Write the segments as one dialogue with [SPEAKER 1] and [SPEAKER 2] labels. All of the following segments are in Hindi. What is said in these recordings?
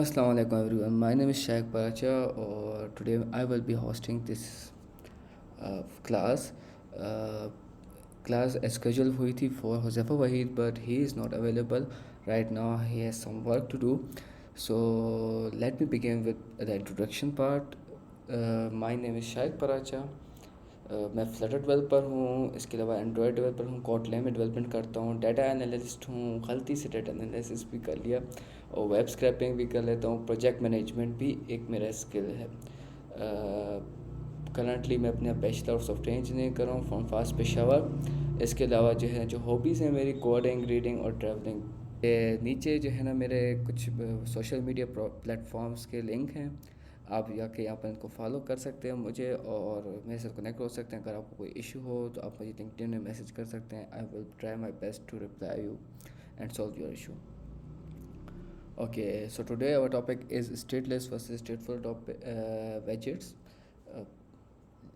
[SPEAKER 1] Assalamu alaikum everyone. My name is Shaikh Paracha, or today I will be hosting this class. Uh, Class scheduled हुई थी for Huzafa Wahid, but he is not available right now. He has some work to do. So let me begin with the introduction part. My name is Shaikh Paracha. मैं फ्लटर डेवलपर हूँ, इसके अलावा एंड्रॉयड डेवलपर हूँ, कोटलैन में डेवलपमेंट करता हूँ, डाटा एनालिस्ट हूँ, गलती से डाटा एनालिसिस भी कर लिया और वेब स्क्रैपिंग भी कर लेता हूँ, प्रोजेक्ट मैनेजमेंट भी एक मेरा स्किल है। करंटली मैं अपने बैचलर ऑफ सॉफ्टवेयर इंजीनियरिंग कर रहा हूँ फ्रॉम फास्ट पेशावर। इसके अलावा जो हॉबीज़ हैं मेरी कोडिंग, रीडिंग और ट्रैवलिंग। ये नीचे है ना मेरे कुछ सोशल मीडिया प्लेटफॉर्म्स के लिंक हैं, आप जाके यहाँ पर इनको फॉलो कर सकते हैं मुझे और मेरे साथ कनेक्ट हो सकते हैं। अगर आपको कोई इशू हो तो आप मुझे लिंक्डइन में मैसेज कर सकते हैं। I will try my best to reply you and solve your issue. Okay, so today our topic is stateless versus stateful widgets.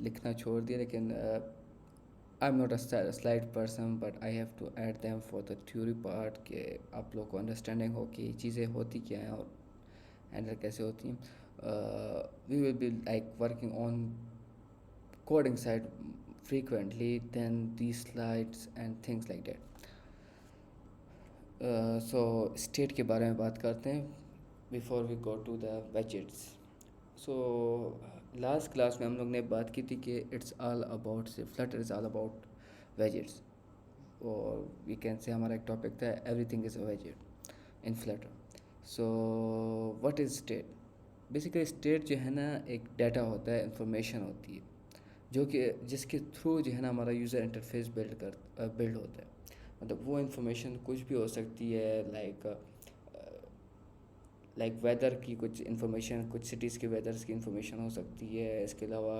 [SPEAKER 1] लिखना छोड़ दिया, लेकिन I am not a slide person, but I have to add them for the theory part, कि आप लोग को अंडरस्टैंडिंग हो कि चीज़ें होती क्या हैं और हैंडल कैसे होती हैं। We will be like working on coding side frequently than these slides and things like that. So state के बारे में बात करते हैं before we go to the widgets. So last class में हम लोग ने बात की थी कि it's all about Flutter is all about widgets, और we can say हमारा एक टॉपिक था everything is a widget in Flutter. So what is state? Basically state है ना एक डाटा होता है, इंफॉर्मेशन होती है जो कि जिसके थ्रू है ना हमारा यूज़र इंटरफेस बिल्ड होता है। मतलब वो इंफॉर्मेशन कुछ भी हो सकती है, लाइक वेदर की कुछ इंफॉर्मेशन, कुछ सिटीज़ के वेदर्स की इंफॉर्मेशन हो सकती है। इसके अलावा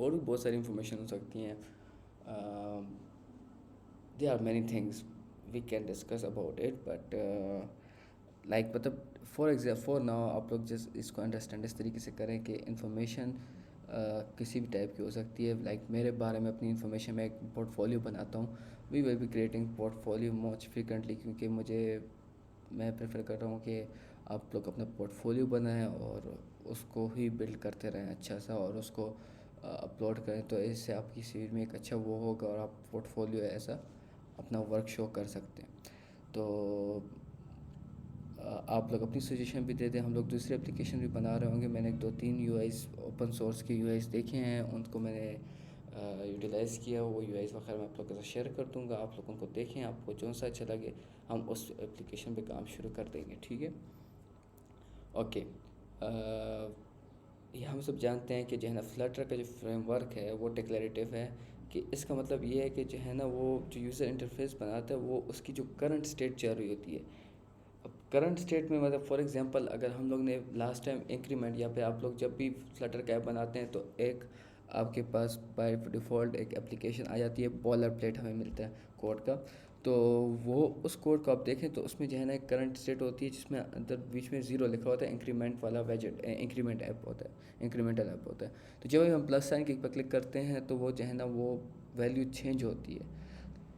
[SPEAKER 1] और भी बहुत सारी इंफॉर्मेशन हो सकती हैं। There are many things we can discuss about it, but like मतलब फॉर नाउ आप लोग जस्ट इसको अंडरस्टैंड इस तरीके से करें कि इंफॉर्मेशन किसी भी टाइप की हो सकती है। लाइक मेरे बारे में अपनी इंफॉर्मेशन में एक पोर्टफोलियो बनाता हूँ। We will be creating portfolio most frequently, क्योंकि मैं प्रेफर कर रहा हूँ कि आप लोग अपना पोर्टफोलियो बनाएं और उसको ही बिल्ड करते रहें अच्छा सा, और उसको अपलोड करें, तो इससे आपकी सीवी में एक अच्छा वो होगा और आप पोर्टफोलियो ऐसा अपना वर्क शो कर सकते हैं। तो आप लोग अपनी सजेशन भी दे दें, हम लोग दूसरे एप्लीकेशन भी बना रहे होंगे। मैंने 2-3 यूआईज़ ओपन सोर्स के यूआईज़ देखे हैं, उनको मैंने यूटिलाइज़ किया। वो यूआईज़ वगैरह मैं आप लोगों के साथ शेयर कर दूँगा, आप लोग उनको देखें, आपको जो सा अच्छा लगे हम उस एप्लीकेशन पे काम शुरू कर देंगे, ठीक है। ओके, ये हम सब जानते हैं कि है ना फ्लटर का जो फ्रेमवर्क है वो डिक्लेरेटिव है, कि इसका मतलब ये है कि है ना वो जो यूज़र इंटरफेस बनाता है वो उसकी जो करंट स्टेट चल रही होती है। अब करंट स्टेट में मतलब फॉर एग्जांपल अगर हम लोग ने लास्ट टाइम इंक्रीमेंट, या फिर आप लोग जब भी फ्लटर का ऐप बनाते हैं तो एक आपके पास बाय डिफ़ॉल्ट एक एप्लीकेशन आ जाती है, बॉलर प्लेट हमें मिलता है कोड का। तो वो उस कोड को आप देखें तो उसमें है ना एक करंट स्टेट होती है जिसमें अंदर बीच में ज़ीरो लिखा होता है, इंक्रीमेंट वाला वेजेट इंक्रीमेंट ऐप होता है, इंक्रीमेंटल ऐप होता है। तो जब भी हम प्लस साइन के पर क्लिक करते हैं तो वो है ना वो वैल्यू चेंज होती है।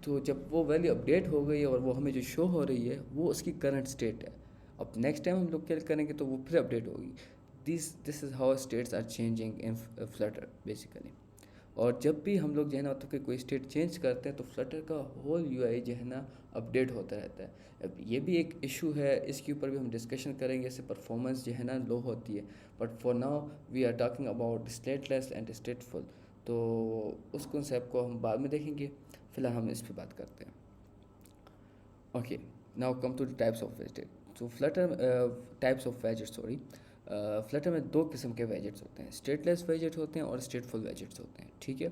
[SPEAKER 1] तो जब वो वैल्यू अपडेट हो गई है और वो हमें जो शो हो रही है वो उसकी करंट स्टेट है। अब नेक्स्ट टाइम हम लोग क्या करेंगे तो वो फिर अपडेट होगी। This is how states are changing in Flutter basically. और जब भी हम लोग है ना तो कोई स्टेट चेंज करते हैं तो फ्लटर का होल यूआई है ना अपडेट होता रहता है। अब ये भी एक इशू है, इसके ऊपर भी हम डिस्कशन करेंगे, इससे परफॉर्मेंस है ना लो होती है। But for now we are talking about stateless and stateful, तो उस कॉन्सेप्ट को हम बाद में देखेंगे। फ़िलहाल हम इस पर बात करते हैं। Okay, now come to the types of वेजेट। तो फ्लटर टाइप्स ऑफ वेजेट सॉरी फ्लटर में दो किस्म के वेजेट्स होते हैं, स्टेटलेस वेजेट होते हैं और स्टेटफुल वेजेट्स होते हैं, ठीक है।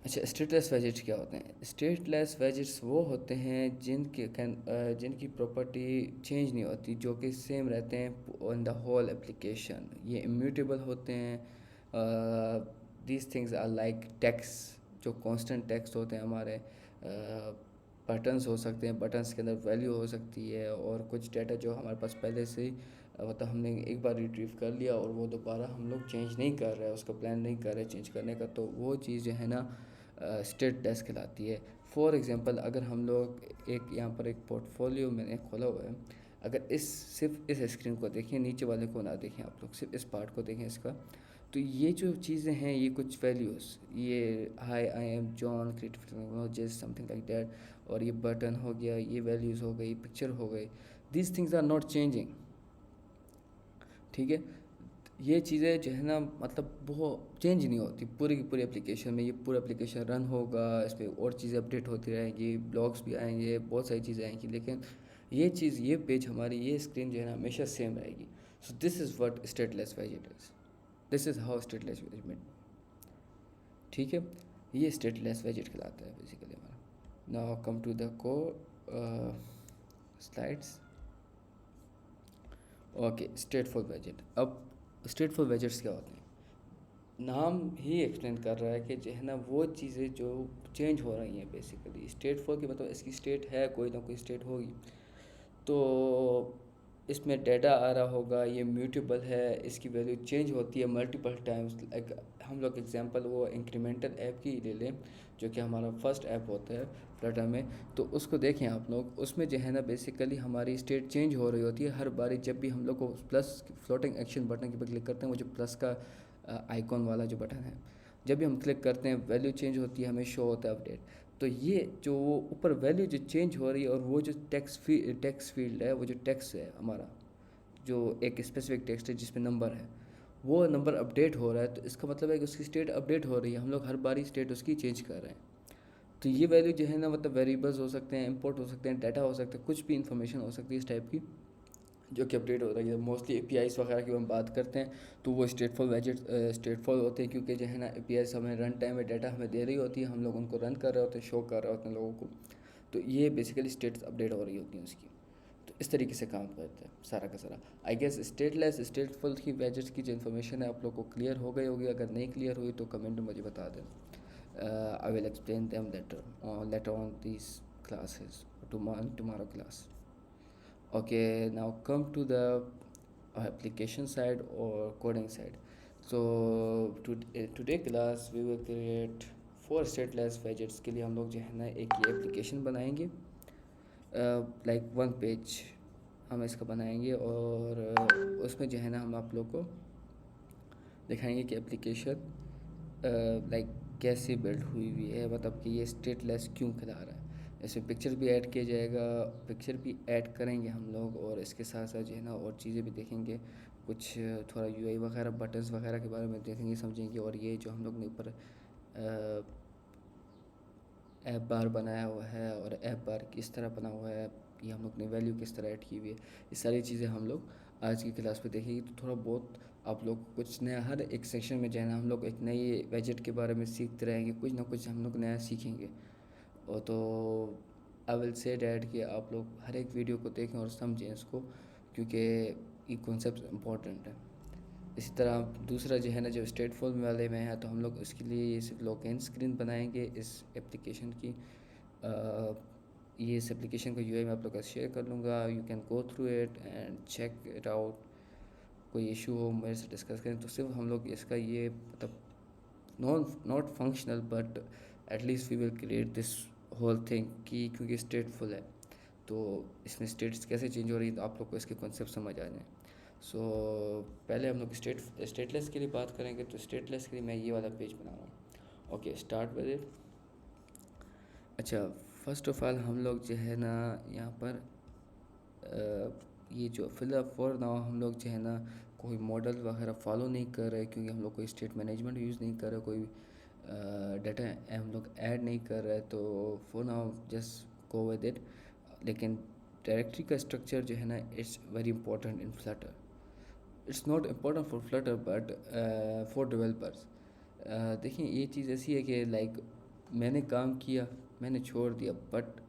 [SPEAKER 1] अच्छा, स्टेटलेस वेजेट्स क्या होते हैं? स्टेटलेस वेजेट्स वो होते हैं जिनकी प्रॉपर्टी चेंज नहीं होती, जो कि सेम रहते हैं ऑन द होल एप्लीकेशन। ये इम्यूटेबल होते हैं। These things are like text, जो कांस्टेंट टेक्स्ट होते हैं हमारे। बटन्स हो सकते हैं, बटन्स के अंदर वैल्यू हो सकती है, और कुछ डाटा जो हमारे पास पहले से ही मतलब हमने एक बार रिट्रीव कर लिया और वो दोबारा हम लोग चेंज नहीं कर रहे हैं, उसका प्लान नहीं कर रहे चेंज करने का, तो वो चीज़ है ना स्टेटलेस कहलाती है। फॉर एग्ज़ाम्पल अगर हम लोग एक यहाँ पर एक पोर्टफोलियो मैंने खोला हुआ है, अगर सिर्फ इस स्क्रीन को देखें, नीचे वाले को ना देखें, आप लोग सिर्फ इस पार्ट को देखें इसका, तो ये जो चीज़ें हैं, ये कुछ वैल्यूज़, ये high I am John creative technologies something like that, और ये बटन हो गया, ये वैल्यूज़ हो गई, पिक्चर हो गई, these things are not changing. ठीक है, ये चीज़ें जो है ना, मतलब वो चेंज नहीं होती पूरी की पूरी एप्लीकेशन में। ये पूरा एप्लीकेशन रन होगा, इस पर और चीज़ें अपडेट होती रहेंगी, ब्लॉग्स भी आएंगे, बहुत सारी चीज़ें आएंगी, लेकिन ये चीज़, ये पेज हमारी, ये स्क्रीन जो है ना हमेशा सेम रहेगी। So this is what stateless वेजेट is, this is how stateless वेजेट। ठीक है, ये स्टेटलेस वेजेट कहलाता है बेसिकली हमारा। नाउ कम टू द को स्लाइड्स। ओके, स्टेटफुल वेजेट। अब स्टेटफुल वेजेट्स क्या होते हैं? नाम ही एक्सप्लेन कर रहा है कि जो है ना वो चीज़ें जो चेंज हो रही हैं बेसिकली। स्टेटफुल की मतलब इसकी स्टेट है, कोई ना कोई स्टेट होगी, तो इसमें डेटा आ रहा होगा, ये म्यूटेबल है, इसकी वैल्यू चेंज होती है मल्टीपल टाइम्स। लाइक हम लोग एग्जांपल वो इंक्रीमेंटल ऐप की ले लें, जो कि हमारा फर्स्ट ऐप होता है फ्लटर में, तो उसको देखें आप लोग, उसमें जो है ना बेसिकली हमारी स्टेट चेंज हो रही होती है हर बारी जब भी हम लोग को प्लस फ्लोटिंग एक्शन बटन के पर क्लिक करते हैं, वो जो प्लस का आइकॉन वाला जो बटन है, जब भी हम क्लिक करते हैं वैल्यू चेंज होती है, हमें शो होता है अपडेट। तो ये जो वो ऊपर वैल्यू जो चेंज हो रही है, और वो जो टेक्स्ट फील्ड है, वो जो टेक्स्ट है हमारा, जो एक स्पेसिफिक टेक्स्ट है जिसमें नंबर है, वो नंबर अपडेट हो रहा है, तो इसका मतलब है कि उसकी स्टेट अपडेट हो रही है, हम लोग हर बारी स्टेट उसकी चेंज कर रहे हैं। तो ये वैल्यू जो है ना, मतलब वेरिएबल्स हो सकते हैं, इंपोर्ट हो सकते हैं, डाटा हो सकता है, कुछ भी इन्फॉर्मेशन हो सकती है इस टाइप की, जो कि अपडेट हो रही है। मोस्टली एपीआईज़ वगैरह की हम बात करते हैं, तो वो स्टेटफुल वेजेट स्टेटफुल होते हैं, क्योंकि जो है ना एपीआईज़ हमें रन टाइम में डाटा हमें दे रही होती है, हम लोग उनको रन कर रहे होते हैं, शो कर रहे होते हैं लोगों को, तो ये बेसिकली स्टेट्स अपडेट हो रही होती हैं उसकी। तो इस तरीके से काम करता है सारा का सारा। आई गेस स्टेटलेस स्टेटफुल की वेजेट्स की जो इन्फॉर्मेशन है आप लोग को क्लियर हो गई होगी। अगर नहीं क्लियर हुई तो कमेंट में मुझे बता दें। I will explain them later on this classes, tomorrow class. Okay, now come to the application side or coding side. So today class we will create 4 stateless widgets के लिए हम लोग जो है ना एक ये एप्लीकेशन बनाएंगे, लाइक 1 पेज हम इसका बनाएंगे, और उसमें जो है ना हम आप लोग को दिखाएंगे कि एप्लीकेशन लाइक कैसे बिल्ड हुई हुई है, मतलब कि ये स्टेटलेस क्यों खिला रहा है। इसमें पिक्चर भी ऐड किया जाएगा, पिक्चर भी ऐड करेंगे हम लोग, और इसके साथ साथ जो है ना और चीज़ें भी देखेंगे, कुछ थोड़ा यूआई वगैरह बटन्स वगैरह के बारे में देखेंगे, समझेंगे। और ये जो हम लोग ने ऊपर ऐप बार बनाया हुआ है, और ऐप बार किस तरह बना हुआ है, ये हम लोग ने वैल्यू किस तरह ऐड की हुई है, ये सारी चीज़ें हम लोग आज की क्लास में देखेंगे। तो थोड़ा बहुत आप लोग कुछ नया, हर एक सेक्शन में जो है ना हम लोग एक नई वेजेट के बारे में सीखते रहेंगे, कुछ ना कुछ हम लोग नया सीखेंगे। और तो आई विल से डैट कि आप लोग हर एक वीडियो को देखें और समझें इसको, क्योंकि ये कॉन्सेप्ट इम्पॉर्टेंट है। इसी तरह दूसरा जो है ना, जो स्टेटफुल वाले में है, तो हम लोग उसके लिए ये सिर्फ लॉक इन स्क्रीन बनाएंगे इस एप्लीकेशन की। ये इस एप्लीकेशन का यूआई मैं आप लोग का शेयर कर लूँगा, you can go through it and check it out. कोई इशू हो मेरे से डिस्कस करें। तो सिर्फ हम लोग इसका ये मतलब not functional, but at least we will create this whole thing कि क्योंकि स्टेटफुल है, तो इसमें स्टेट्स कैसे चेंज हो रही है, तो आप लोग को इसके कॉन्सेप्ट समझ आ जाए। सो पहले हम लोग स्टेटलेस के लिए बात करेंगे। तो स्टेटलेस के लिए मैं ये वाला पेज बना रहा हूँ। Okay, start with it. अच्छा, फर्स्ट ऑफ ऑल हम लोग जो है ना यहाँ पर ये जो फिलअप फॉर नाउ हम लोग जो है ना कोई मॉडल वगैरह फॉलो नहीं कर रहे, क्योंकि हम लोग कोई स्टेट मैनेजमेंट यूज़ नहीं कर रहे, कोई डाटा हम लोग ऐड नहीं कर रहे। तो for now just go with it. लेकिन डायरेक्टरी का स्ट्रक्चर जो है ना, it's very important in Flutter. It's not important for Flutter but for developers. देखिए, ये चीज़ ऐसी है कि लाइक मैंने काम किया, मैंने छोड़ दिया, बट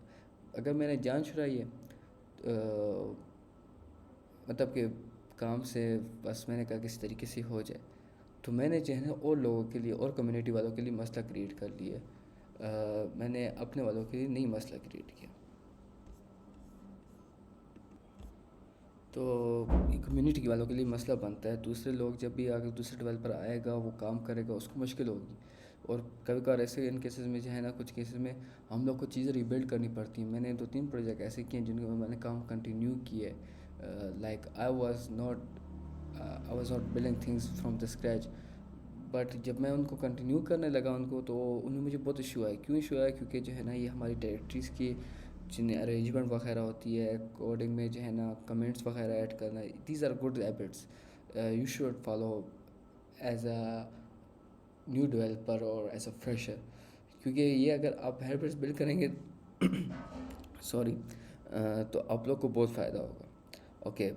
[SPEAKER 1] अगर मैंने जान छुड़ाई है, मतलब कि काम से बस मैंने कहा किसी तरीके से हो जाए, तो मैंने जो है ना और लोगों के लिए और कम्युनिटी वालों के लिए मसला क्रिएट कर लिया। मैंने अपने वालों के लिए नहीं मसला क्रिएट किया। तो कम्युनिटी वालों के लिए मसला बनता है। दूसरे लोग जब भी आगे दूसरे डेवलपर आएगा, वो काम करेगा, उसको मुश्किल होगी। और कभी कभार ऐसे इन केसेस में जो है ना, कुछ केसेस में हम लोग को चीज़ें रिबिल्ड करनी पड़ती हैं। मैंने 2-3 प्रोजेक्ट ऐसे किए हैं जिनके मैंने काम कंटिन्यू किया है, like I was not building things from the scratch, but जब मैं उनको कंटिन्यू करने लगा उनको, तो उनमें मुझे बहुत इशू आया। क्यों इशू आया? क्योंकि जो है ना ये हमारी डायरेक्टरीज़ की जिन्हें अरेंजमेंट वगैरह होती है, कोडिंग में जो है ना कमेंट्स वगैरह ऐड करना, these are good habits you should follow as a new developer और एज अ फ्रेशर। क्योंकि ये अगर आप हैबिट्स बिल्ड करेंगे सॉरी तो आप लोग को बहुत फ़ायदा होगा। Okay,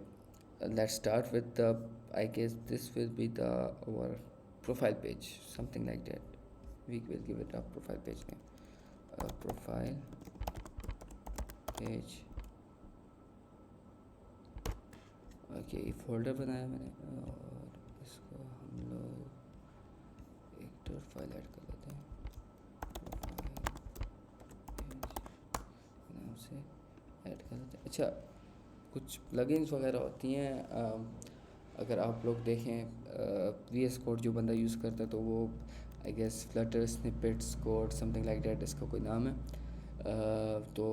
[SPEAKER 1] let's start with the, I guess this will be the our profile page, something like that. We will give it a profile page name, profile page. Okay, folder बनाया मैंने और इसको हम लोग एक डॉट फाइल ऐड कर लेते हैं, नाम से ऐड कर लेते हैं। अच्छा, कुछ प्लगइन्स वगैरह होती हैं, अगर आप लोग देखें VS कोड जो बंदा यूज़ करता है तो वो I guess Flutter snippets code something like that इसका कोई नाम है। तो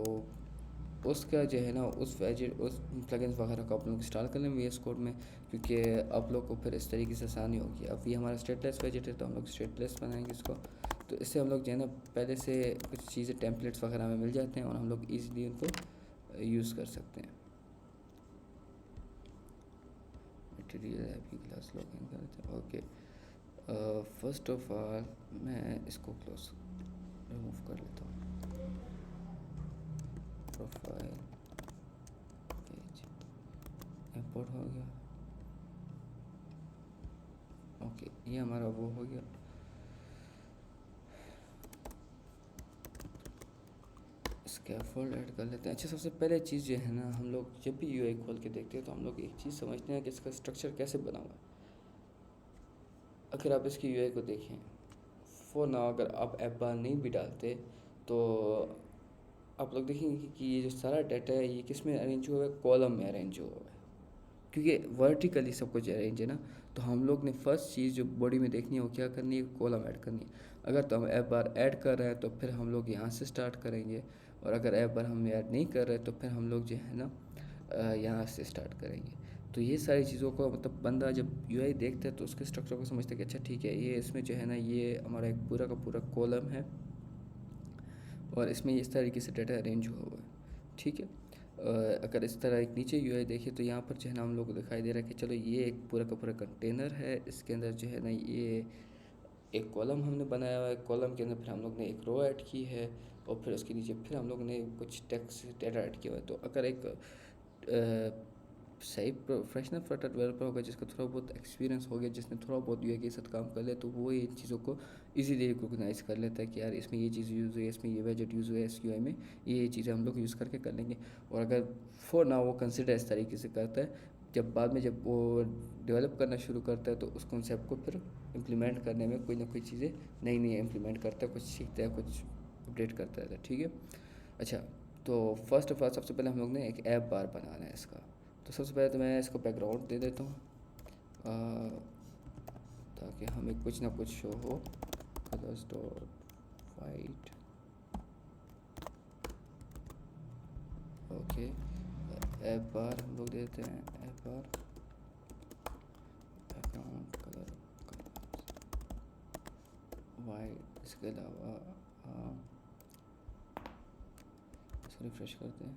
[SPEAKER 1] उसका जो है ना उस प्लगइन्स वगैरह को आप लोग इंस्टॉल कर लें VS कोड में, क्योंकि आप लोग को फिर इस तरीके से आसानी होगी। अब ये हमारा स्टेटलेस वेजेट है तो हम लोग स्टेटलेस बनाएंगे इसको, तो इससे हम लोग जो है ना पहले से कुछ चीज़ें टेम्पलेट्स वगैरह में मिल जाते हैं और हम लोग ईज़िली उनको यूज़ कर सकते हैं। मटेरियल हैप्पी क्लास लॉगिन करते हैं। ओके, फर्स्ट ऑफ ऑल मैं इसको क्लोज रिमूव कर लेता हूँ। प्रोफाइल पेज इंपोर्ट हो गया। ओके, ये हमारा वो हो गया। स्कैफोल्ड ऐड कर लेते हैं। अच्छा, सबसे पहले चीज़ जो है ना, हम लोग जब भी यूआई खोल के देखते हैं तो हम लोग एक चीज़ समझते हैं कि इसका स्ट्रक्चर कैसे बना हुआ है। अगर आप इसकी यूआई को देखें फॉर नाउ, अगर आप ऐप बार नहीं भी डालते तो आप लोग देखेंगे कि ये जो सारा डाटा है ये किस में अरेंज हुआ है, कॉलम में अरेंज हुआ है, क्योंकि वर्टिकली सब कुछ अरेंज है ना। तो हम लोग ने फर्स्ट चीज़ जो बॉडी में देखनी है वो क्या करनी है, कॉलम ऐड करनी है। अगर तो हम ऐप बार ऐड कर रहे हैं तो फिर हम लोग यहाँ से स्टार्ट करेंगे, और अगर ऐप बार हम ऐड नहीं कर रहे तो फिर हम लोग जो है ना यहाँ से स्टार्ट करेंगे। तो ये सारी चीज़ों को मतलब बंदा जब यूआई देखता है तो उसके स्ट्रक्चर को समझता है कि अच्छा ठीक है, ये इसमें जो है ना ये हमारा एक पूरा का पूरा कॉलम है और इसमें इस तरीके से डाटा अरेंज हुआ हुआ है। ठीक है, अगर इस तरह एक नीचे यूआई देखिए तो यहाँ पर जो है ना हम लोग को दिखाई दे रहा है कि चलो ये एक पूरा का पूरा कंटेनर है, इसके अंदर जो है ना ये एक कॉलम हमने बनाया हुआ है, कॉलम के अंदर फिर हम लोग ने एक रो ऐड की है और फिर उसके नीचे फिर हम लोग ने कुछ टेक्स्ट डाटा ऐड किया हुआ है। तो अगर एक सही प्रोफेशनल फ्लटर डेवलपर होगा जिसका थोड़ा बहुत एक्सपीरियंस हो गया, जिसने थोड़ा बहुत यूआई के साथ काम कर लिया, तो वो ये चीज़ों को इजीली रिकॉग्नाइज कर लेता है कि यार इसमें ये चीज़ यूज़ हुई है, इसमें ये वेजेट यूज़ हुआ है, इस यूआई में ये चीज़ें हम लोग यूज़ करके कर लेंगे। और अगर फॉर नाउ वो कंसिडर इस तरीके से करता है, जब बाद में जब वो डेवलप करना शुरू करता है तो उस कॉन्सेप्ट को फिर इम्प्लीमेंट करने में कोई ना कोई चीज़ें नई नई इम्प्लीमेंट करता है, कुछ सीखता है, कुछ अपडेट करता है। ठीक है, अच्छा, तो फर्स्ट ऑफ ऑल सबसे पहले हम लोग ने एक ऐप बार बनाना है इसका। तो सबसे पहले तो मैं इसको बैकग्राउंड दे देता हूँ ताकि हमें कुछ ना कुछ शो हो। Colours dot white, okay, app bar हम लोग देते हैं, app bar background colour white. इसके अलावा इसको रिफ्रेश करते हैं।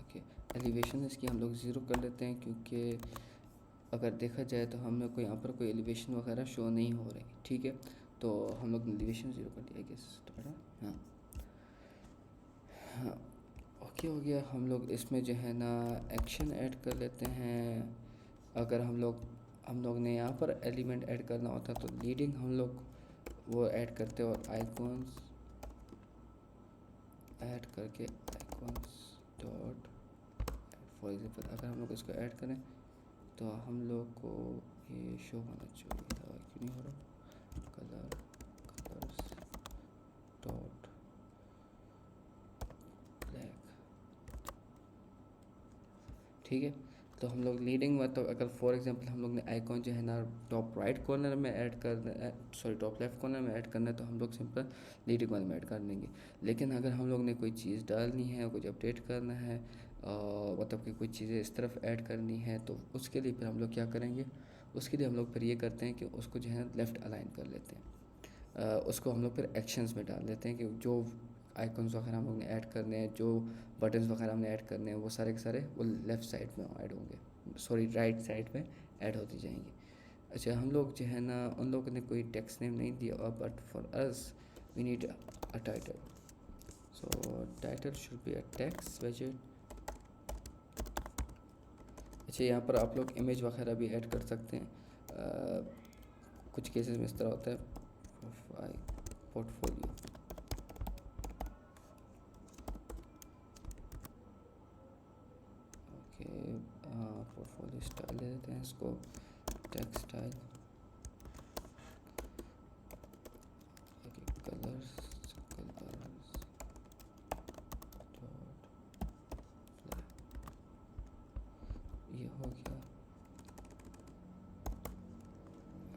[SPEAKER 1] ओके, एलिवेशन इसकी हम लोग ज़ीरो कर लेते हैं, क्योंकि अगर देखा जाए तो हमें कोई यहाँ पर कोई एलिवेशन वगैरह शो नहीं हो रही। ठीक है, तो हम लोग एलिवेशन ज़ीरो कर दिया गेस तो हाँ हाँ, ओके हो गया। हम लोग इसमें जो है ना एक्शन ऐड कर लेते हैं। अगर हम लोग ने यहाँ पर एलिमेंट ऐड करना होता तो लीडिंग हम लोग वो ऐड करते और आइकॉन्स ऐड करके आइकॉन्स डॉट फॉर एग्जांपल अगर हम लोग इसको ऐड करें तो हम लोग को ये शो होना चाहिए था, क्यों नहीं हो रहा। कलर्स डॉट ब्लैक, ठीक है। तो हम लोग लीडिंग मतलब अगर फॉर एग्जांपल हम लोग ने आइकॉन जो है ना टॉप राइट कॉर्नर में ऐड करना है, सॉरी टॉप लेफ्ट कॉर्नर में ऐड करना है, तो हम लोग सिंपल लीडिंग वाले में ऐड कर देंगे। लेकिन अगर हम लोग ने कोई चीज़ डालनी है, कुछ अपडेट करना है, मतलब कि कोई चीज़ें इस तरफ ऐड करनी है, तो उसके लिए फिर हम लोग क्या करेंगे, उसके लिए हम लोग फिर ये करते हैं कि उसको जो है लेफ़्ट अलाइन कर लेते हैं। उसको हम लोग फिर एक्शंस में डाल देते हैं कि जो आइकन्स वगैरह हम लोग ने ऐड करने हैं, जो बटन्स वगैरह हमने ऐड करने हैं, वो सारे के सारे वो लेफ़्ट साइड में ऐड होंगे, सॉरी राइट साइड में ऐड होती जाएंगी। अच्छा, हम लोग जो है ना, उन लोगों ने कोई टेक्स्ट नेम नहीं दिया, but for us we need a title, so title should be a text वेजेट। अच्छा, यहाँ पर आप लोग इमेज वगैरह भी ऐड कर सकते हैं। कुछ केसेस में इस तरह होता है, पोर्टफोलियो, ओके, पोर्टफोलियो स्टाइल दे देते हैं इसको टेक्स्ट स्टाइल, कलर्स ये हो गया।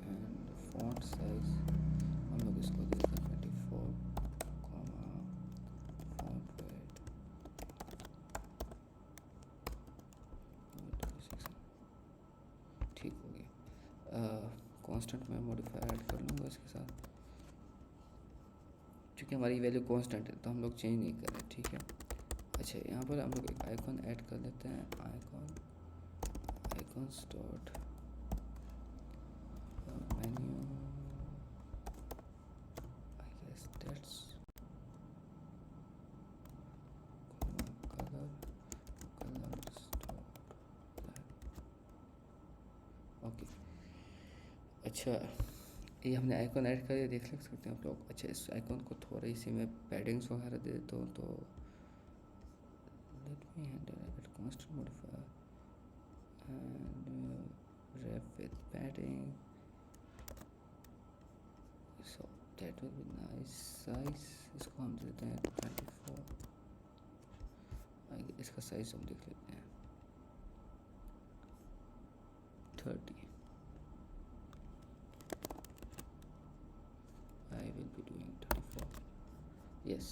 [SPEAKER 1] एंड फॉन्ट साइज हम लोग इसको दे देते हैं 24, फॉन्ट वेट, ठीक हो गया। कांस्टेंट में मॉडिफायर ऐड कर लूँगा इसके साथ, क्योंकि हमारी वैल्यू कांस्टेंट है तो हम लोग चेंज नहीं कर रहे, ठीक है। अच्छा, यहाँ पर हम लोग एक आइकॉन ऐड कर लेते हैं, icons dot menu, I guess that's colours okay. अच्छा, ये हमने आइकॉन ऐड कर दिया, देख सकते हैं आप लोग। अच्छा, इस आइकॉन को थोड़ी सी मैं पैडिंग्स वगैरह दे देता हूँ, तो let me handle constant modifier and wrap with padding, so that will be nice. Size इसको हम देते हैं 24, इसका साइज हम देख लेते हैं 30। I will be doing 34, yes,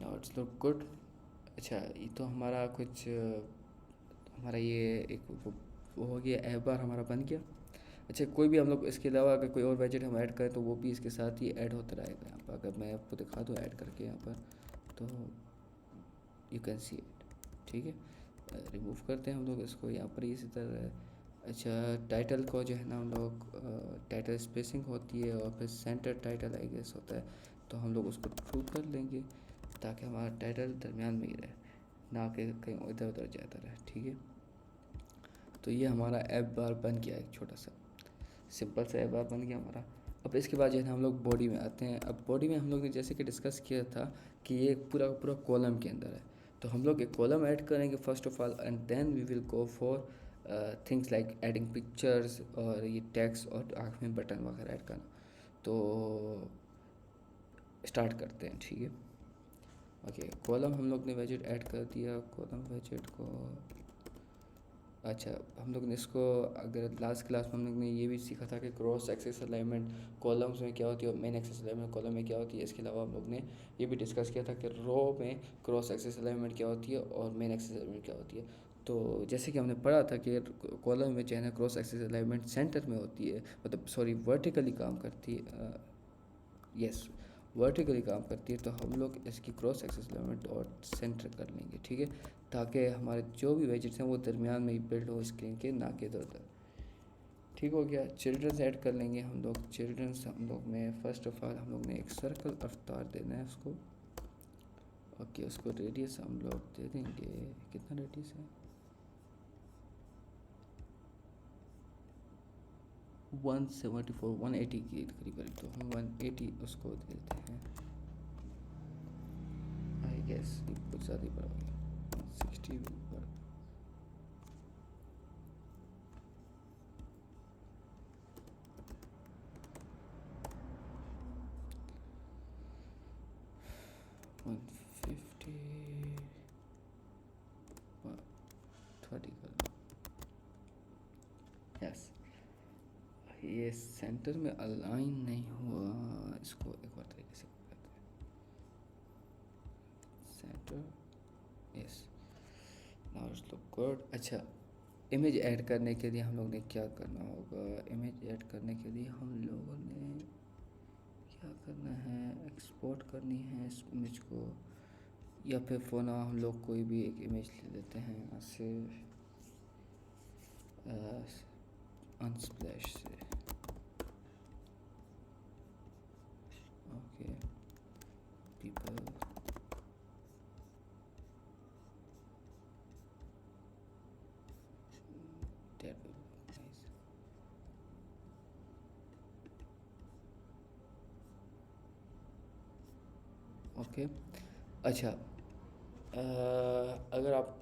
[SPEAKER 1] now it's look good। अच्छा, ये तो हमारा कुछ हमारा ये एक वो हो गया, ऐप बार हमारा बन गया। अच्छा, कोई भी हम लोग इसके अलावा अगर कोई और वेजेट हम ऐड करें तो वो भी इसके साथ ही ऐड होता रहेगा। यहाँ पर अगर मैं आपको दिखा दूँ ऐड करके यहाँ पर, तो यू कैन सी इट, ठीक है। रिमूव करते हैं हम लोग इसको यहाँ पर इसी तरह। अच्छा, टाइटल को जो है ना हम लोग, टाइटल स्पेसिंग होती है और फिर सेंटर टाइटल आई गेस होता है, तो हम लोग उसको ट्रू कर लेंगे ताकि हमारा टाइटल दरमियान में ही रहे, ना कि कहीं इधर उधर जाता रहे, ठीक है। तो ये हमारा ऐप बार बन गया, एक छोटा सा सिंपल सा ऐप बार बन गया हमारा। अब इसके बाद जो है हम लोग बॉडी में आते हैं। अब बॉडी में हम लोग ने जैसे कि डिस्कस किया था कि ये पूरा पूरा कॉलम के अंदर है, तो हम लोग एक कॉलम ऐड करेंगे first of all, and then we will go for things like adding pictures और ये टेक्स्ट और आँख में बटन वगैरह ऐड करना। तो स्टार्ट करते हैं, ठीक है। ओके, कॉलम हम लोग ने वेजेट ऐड कर दिया, कॉलम वेजेट को। अच्छा, हम लोग ने इसको, अगर लास्ट क्लास में हम लोग ने ये भी सीखा था कि क्रॉस एक्सिस अलाइनमेंट कॉलम्स में क्या होती है और मेन एक्सिस अलाइनमेंट कॉलम में क्या होती है। इसके अलावा हम लोग ने ये भी डिस्कस किया था कि रो में क्रॉस एक्सिस अलाइनमेंट क्या होती है और मेन एक्सिस अलाइनमेंट क्या होती है। तो जैसे कि हमने पढ़ा था कि कॉलम में जो है ना क्रॉस एक्सिस अलाइनमेंट सेंटर में होती है, मतलब सॉरी वर्टिकली काम करती है, यस वर्टिकली काम करती है। तो हम लोग इसकी क्रॉस एक्सिस अलाइनमेंट और सेंटर कर लेंगे, ठीक है, ताकि हमारे जो भी वेजेट्स हैं वो दरमियान में ही बिल्ड हो स्क्रीन के, ना कि इधर उधर। ठीक हो गया। चिल्ड्रंस ऐड कर लेंगे हम लोग। चिल्ड्रंस हम लोग में फर्स्ट ऑफ ऑल हम लोग ने एक सर्कल अवतार देना है उसको। ओके, उसको रेडियस हम लोग दे देंगे, कितना रेडियस है, 174 180 के करीब करीब, तो हम 180 उसको दे देते हैं। आई गेस ये कुछ ज़्यादा ही बड़ा हो गया, 160 पर। वन 30 कर दो, यस। ये सेंटर में अलाइन नहीं हुआ, इसको एक और तरीके से करते हैं, centre, yes. Now it's look good. अच्छा, इमेज ऐड करने के लिए हम लोग ने क्या करना होगा? इमेज ऐड करने के लिए हम लोगों ने क्या करना है? एक्सपोर्ट करनी है इस इमेज को, या फिर फ़ोन हम लोग कोई भी एक इमेज ले लेते हैं यहाँ से अनस्प्लैश से। Okay, people that will be nice. Okay, अच्छा, अगर आप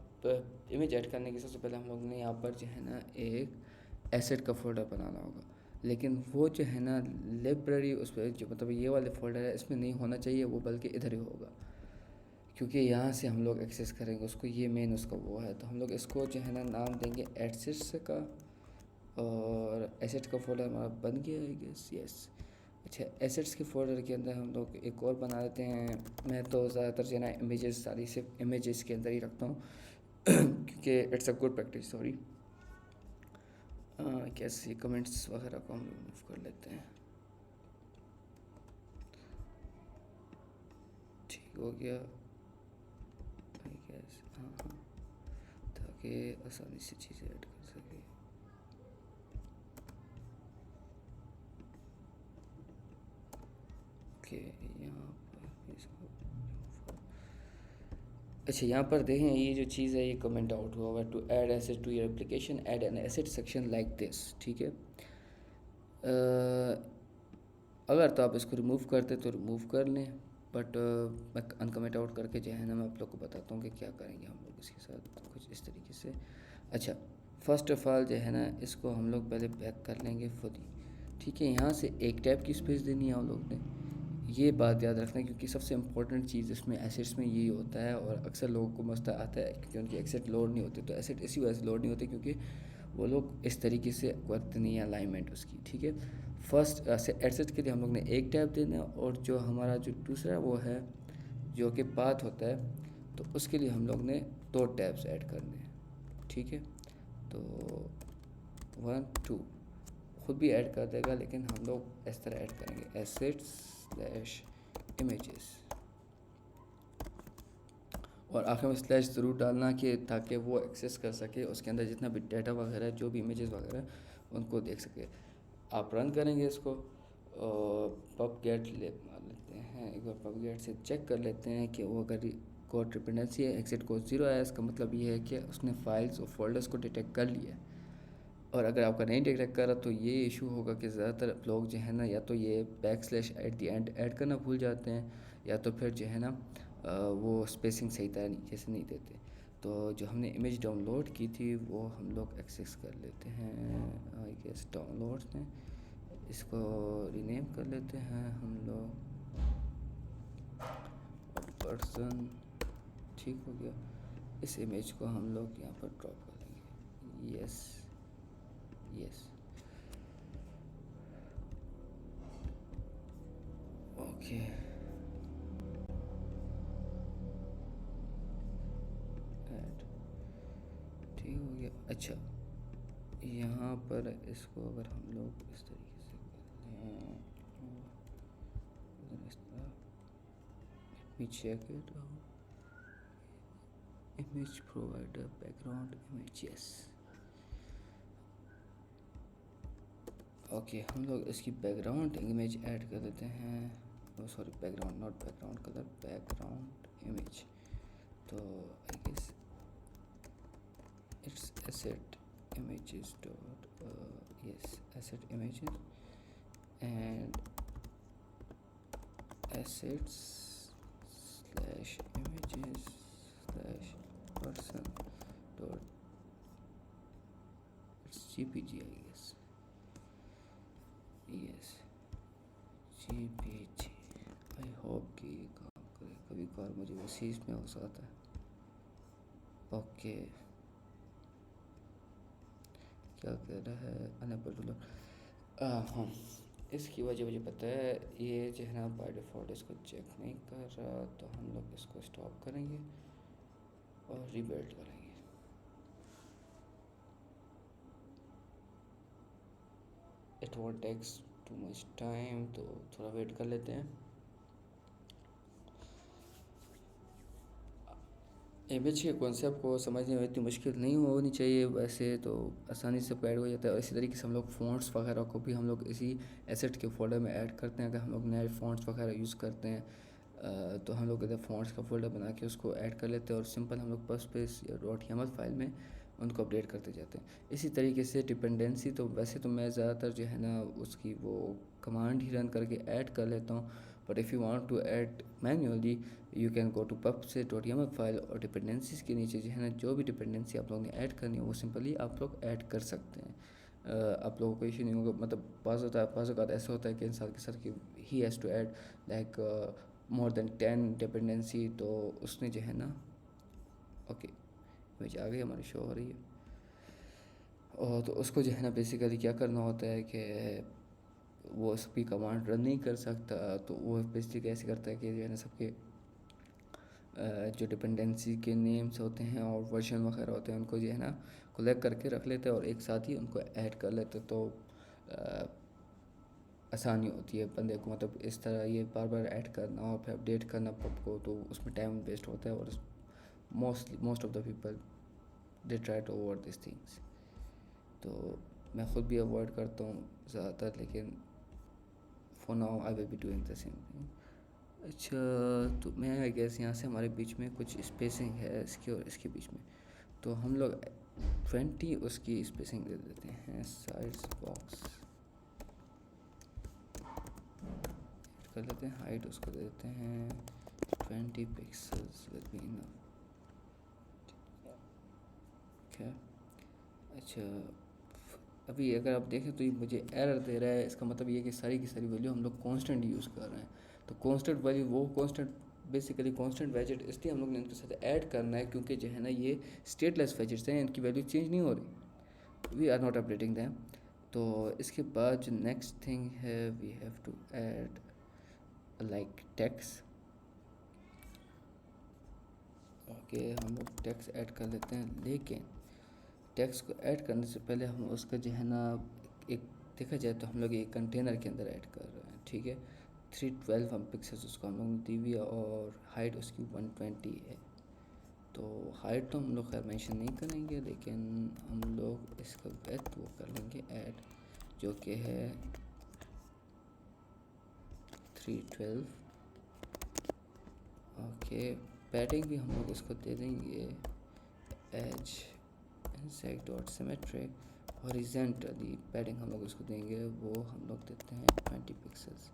[SPEAKER 1] इमेज ऐड करने की सबसे पहले हम लोग ने यहाँ पर जो है ना एक एसेट का फ़ोल्डर बनाना होगा, लेकिन वो जो है ना लाइब्रेरी उस पर जो मतलब ये वाले फ़ोल्डर है इसमें नहीं होना चाहिए वो, बल्कि इधर ही होगा, क्योंकि यहाँ से हम लोग एक्सेस करेंगे उसको, ये मेन उसका वो है। तो हम लोग इसको जो है ना नाम देंगे एसेट्स का, और एसेट का फ़ोल्डर हमारा बन गया है गेस, यस। अच्छा, एसेट्स के फ़ोल्डर के अंदर हम लोग एक और बना देते हैं। मैं तो ज़्यादातर जो है ना इमेजेस सारी सिर्फ इमेजेस के अंदर ही रखता हूँ क्योंकि it's a good practice. Sorry, कैसे कमेंट्स वगैरह को हम लोग मूव कर लेते हैं। ठीक हो गया आई गेस, हाँ हाँ, ताकि आसानी से चीज़ें ऐड कर सके। ओके, यहाँ पर इसको, अच्छा यहाँ पर देखें ये जो चीज़ है ये कमेंट आउट हुआ होगा, to add asset to your application add an asset section like this, ठीक है। अगर तो आप इसको रिमूव करते तो रिमूव कर लें, बट मैं अनकमेंट आउट करके जो है ना मैं आप लोग को बताता हूँ कि क्या करेंगे हम लोग इसके साथ, तो कुछ इस तरीके से। अच्छा, फ़र्स्ट ऑफ़ ऑल जो है ना इसको हम लोग पहले बैक कर लेंगे फुली, ठीक है। यहाँ से एक टैब की स्पेस देनी है हम लोग ने, ये बात याद रखना, क्योंकि सबसे इंपॉर्टेंट चीज़ इसमें एसेट्स में यही होता है, और अक्सर लोगों को मसला आता है क्योंकि उनकी एसेट लोड नहीं होती। तो एसेट इसी वजह से लोड नहीं होती क्योंकि वो लोग इस तरीके से करते नहीं है अलाइनमेंट उसकी, ठीक है। फर्स्ट एसेट के लिए हम लोग ने एक टैब देना है, और जो हमारा जो दूसरा वो है जो कि पाथ होता है, तो उसके लिए हम लोग ने दो टैब्स ऐड करने हैं, ठीक है। तो 1 2 खुद भी ऐड कर देगा, लेकिन हम लोग इस तरह ऐड करेंगे एसेट्स स्लैश इमेजेस, और आखिर में स्लैश ज़रूर डालना कि ताकि वो एक्सेस कर सके उसके अंदर जितना भी डाटा वगैरह जो भी इमेजेस वगैरह उनको देख सके। आप रन करेंगे इसको, पब गेट मार लेते हैं एक बार, पब गेट से चेक कर लेते हैं कि वो अगर कोड डिपेंडेंसी है एग्जिट कोड 0 आया, इसका मतलब ये है कि उसने फाइल्स और फोल्डर्स को डिटेक्ट कर लिया है। और अगर आपका नहीं डिटेक्ट कर रहा तो ये इशू होगा कि ज़्यादातर लोग जो है ना या तो ये back slash at the and add करना भूल जाते हैं, या तो फिर जो है ना वो स्पेसिंग सही तरह जैसे नहीं देते। तो जो हमने इमेज डाउनलोड की थी वो हम लोग एक्सेस कर लेते हैं आई गेस डाउनलोड्स में, इसको रीनेम कर लेते हैं हम लोग पर्सन, ठीक हो गया। इस इमेज को हम लोग यहाँ पर ड्रॉप कर देंगे, यस यस, ओके ऐड, ठीक हो गया। अच्छा, यहाँ पर इसको अगर हम लोग इस तरीके से कर लें, इस तरह check it image provider background image, yes okay. हम लोग इसकी बैकग्राउंड इमेज ऐड कर देते हैं, sorry background not background colour, background image. तो I guess it's asset images dot yes asset images and assets slash images slash person dot it's gpg I guess, yes gpg। I hope कि ये काम करे, कभी कभार मुझे वैसे इसमें हो जाता है। ओके क्या कह रहा है अनेबल टू लोड, हाँ इसकी वजह मुझे पता है, ये जो है ना बाय डिफ़ॉल्ट इसको चेक नहीं कर रहा, तो हम लोग इसको स्टॉप करेंगे और रीबिल्ड करेंगे। It won't takes too much time, तो थोड़ा वेट कर लेते हैं। इमेज के कॉन्सेप्ट को समझने में इतनी मुश्किल नहीं होनी चाहिए, वैसे तो आसानी से ऐड हो जाता है। और इसी तरीके से हम लोग फ़ॉन्ट्स वगैरह को भी हम लोग इसी एसेट के फोल्डर में ऐड करते हैं। अगर हम लोग नए फ़ॉन्ट्स वगैरह यूज़ करते हैं तो हम लोग इधर फ़ॉन्ट्स का फोल्डर बना के उसको ऐड कर लेते हैं और सिंपल हम लोग पस्पेस या .yaml फाइल में उनको अपडेट करते जाते हैं। इसी तरीके से डिपेंडेंसी तो वैसे तो मैं ज़्यादातर जो है ना उसकी वो कमांड ही रन करके ऐड कर लेता हूँ, but if you want to add manually you can go to pubspec .yaml file और डिपेंडेंसीज़ के नीचे जो है ना जो भी डिपेंडेंसी आप लोगों ने ऐड करनी है वो सिंपली आप लोग ऐड कर सकते हैं। आप लोगों को इशू नहीं होगा। मतलब बाज़ औक़ात ऐसा होता है कि इंसान के साथ कि he has to add like more than 10 dependency, तो उसने जो है ना ओके इमेज आ गई हमारी शो हो रही है। और तो उसको जो है ना बेसिकली क्या करना होता है कि वो सबकी कमांड रन नहीं कर सकता, तो वो बेसिकली कैसे करता है कि जो है ना सबके जो डिपेंडेंसी के नेम्स होते हैं और वर्जन वगैरह होते हैं उनको जो है ना कलेक्ट करके रख लेते हैं और एक साथ ही उनको ऐड कर लेते, तो आसानी होती है बंदे को। मतलब इस तरह ये बार बार ऐड करना और फिर अपडेट करना पब को, तो उसमें टाइम वेस्ट होता है और most of the people they try to avoid this things. तो मैं ख़ुद भी अवॉइड करता हूँ ज़्यादातर, लेकिन for now I will be doing the same thing. अच्छा, तो मैं आई गेस यहाँ से हमारे बीच में कुछ स्पेसिंग है इसके और इसके बीच में, तो हम लोग 20 उसकी स्पेसिंग दे देते हैं। साइज बॉक्स कर लेते हैं, हाइट उसको दे देते हैं 20 पिक्सल्स विल बी इनफ। क्या अच्छा, अभी अगर आप देखें तो ये मुझे एरर दे रहा है। इसका मतलब ये कि सारी की सारी वैल्यू हम लोग कांस्टेंट यूज़ कर रहे हैं। तो कांस्टेंट वैल्यू वो कांस्टेंट बेसिकली कांस्टेंट वैजेट इसलिए हम लोग ने इनके साथ ऐड करना है क्योंकि जो है ना ये स्टेटलेस वैजेट्स हैं, इनकी वैल्यू चेंज नहीं हो रही, we are not updating them. तो इसके बाद जो नेक्स्ट थिंग है we have to add like text. Okay, हम लोग टेक्स्ट ऐड कर लेते हैं, लेकिन टेक्स्ट को ऐड करने से पहले हम उसका जो है ना एक देखा जाए तो हम लोग एक कंटेनर के अंदर ऐड कर रहे हैं, ठीक है। 312 हम पिक्सल्स उसको हम लोग ने दी हुई है और हाइट उसकी 120 है। तो हाइट तो हम लोग खैर मेंशन नहीं करेंगे, लेकिन हम लोग इसका विड्थ वो कर लेंगे ऐड, जो कि है 312। ओके, पैडिंग भी हम लोग इसको दे देंगे as insets dot symmetric. Horizontally padding हम लोग इसको देंगे, वो हम लोग देते हैं 20 पिक्सल्स।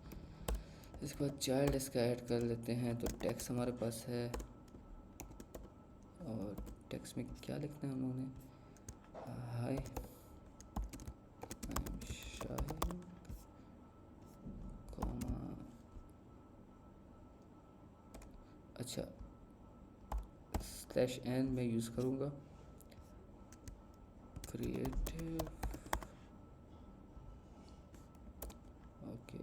[SPEAKER 1] इसके बाद चाइल्ड इसका ऐड कर लेते हैं। तो टेक्स्ट हमारे पास है और टेक्स्ट में क्या लिखना है हम लोगों ने, हाय आई एम शाहिद कॉमा, अच्छा /n में यूज़ करूँगा creative. Okay,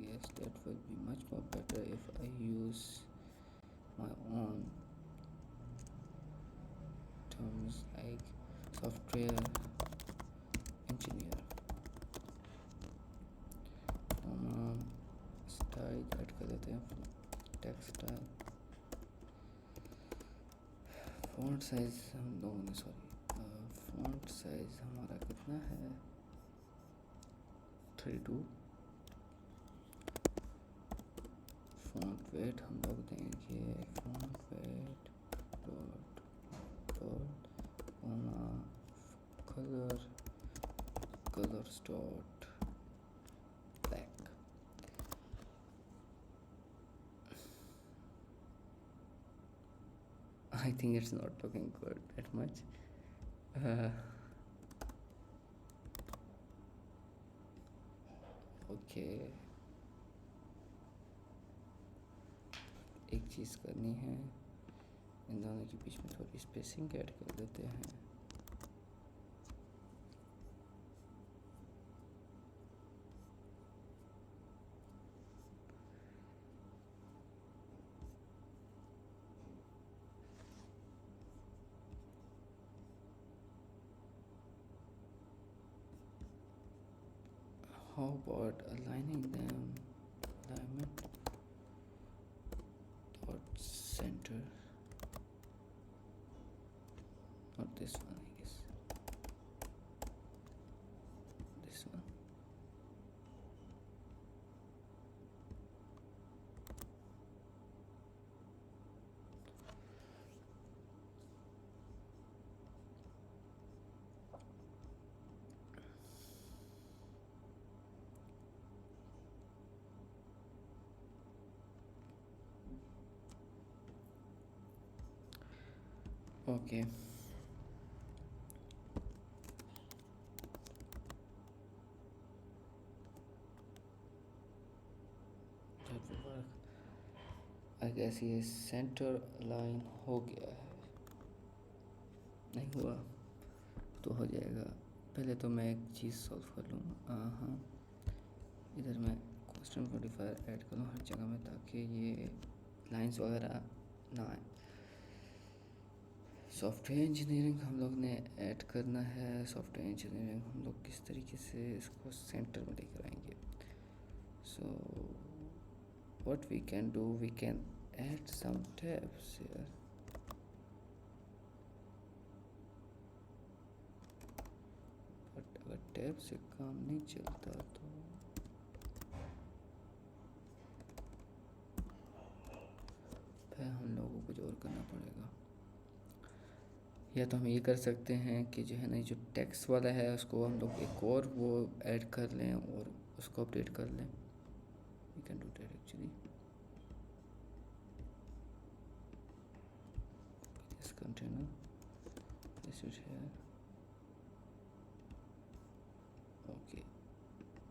[SPEAKER 1] yes, that will be much more better if I use my own terms like software engineer। Style add कर देते हैं, टेक्स्ट स्टाइल। फॉन्ट साइज हम लोगों ने फॉन्ट साइज हमारा कितना है 32। फॉन्ट वेट हम लोग देंगे font weight dot colour colours dot black. I think it's not looking good that much. Okay, एक चीज़ करनी है, इन दोनों के बीच में थोड़ी स्पेसिंग ऐड कर देते हैं। how about aligning them, alignment dot center, not this one, I guess this one. Okay, that will work। I guess ये सेंटर लाइन हो गया है, नहीं हुआ तो हो जाएगा। पहले तो मैं एक चीज़ सॉल्व कर लूँ। हाँ, इधर मैं कॉन्स्टेंट मॉडिफायर ऐड करूँ हर जगह में, ताकि ये लाइंस वगैरह ना आए। सॉफ्टवेयर इंजीनियरिंग हम लोग ने ऐड करना है। सॉफ्टवेयर इंजीनियरिंग हम लोग किस तरीके से इसको सेंटर में लेकर आएंगे। So what we can do, we can add some tabs here. But अगर टैब से काम नहीं चलता तो फिर हम लोगों को कुछ और करना पड़ेगा। या तो हम ये कर सकते हैं कि जो है ना, जो टेक्स्ट वाला है उसको हम लोग एक और वो ऐड कर लें और उसको अपडेट कर लें। We can do that actually. This container, this is here. Okay,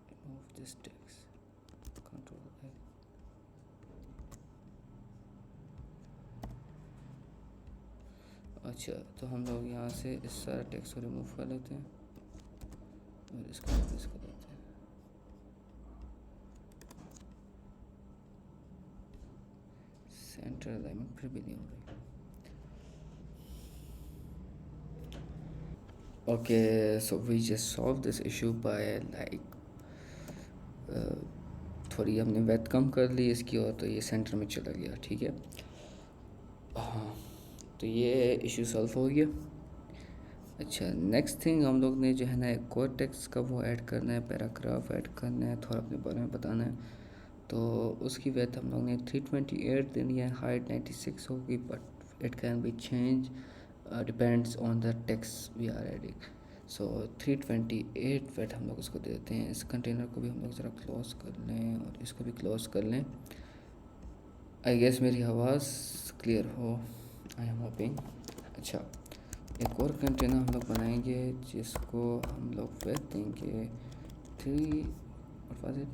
[SPEAKER 1] remove this text, control X। अच्छा, तो हम लोग यहाँ से इस सारा टेक्स्ट को रिमूव कर लेते हैं और इसको रिप्लेस कर देते हैं। सेंटर अलाइनमेंट फिर भी नहीं हो रही। Okay, so we just solve this issue by like थोड़ी हमने वेट कम कर ली इसकी, और तो ये सेंटर में चला गया। ठीक है, हाँ, तो ये इशू सॉल्व हो गया। अच्छा, नेक्स्ट थिंग हम लोग ने जो है ना, एक और टेक्स्ट का वो ऐड करना है, पैराग्राफ ऐड करना है, थोड़ा अपने बारे में बताना है। तो उसकी वजह हम लोग ने 328 देनी है, हाइट 96 होगी, but it can be change depends on the text we are adding. So 328 weight हम लोग उसको दे देते हैं। इस कंटेनर को भी हम लोग ज़रा क्लोज कर लें और इसको भी क्लोज कर लें। आई गेस मेरी आवाज़ क्लियर हो, आई एम होपिंग। अच्छा, एक और कंटेनर हम लोग बनाएंगे जिसको हम लोग वेट देंगे 328।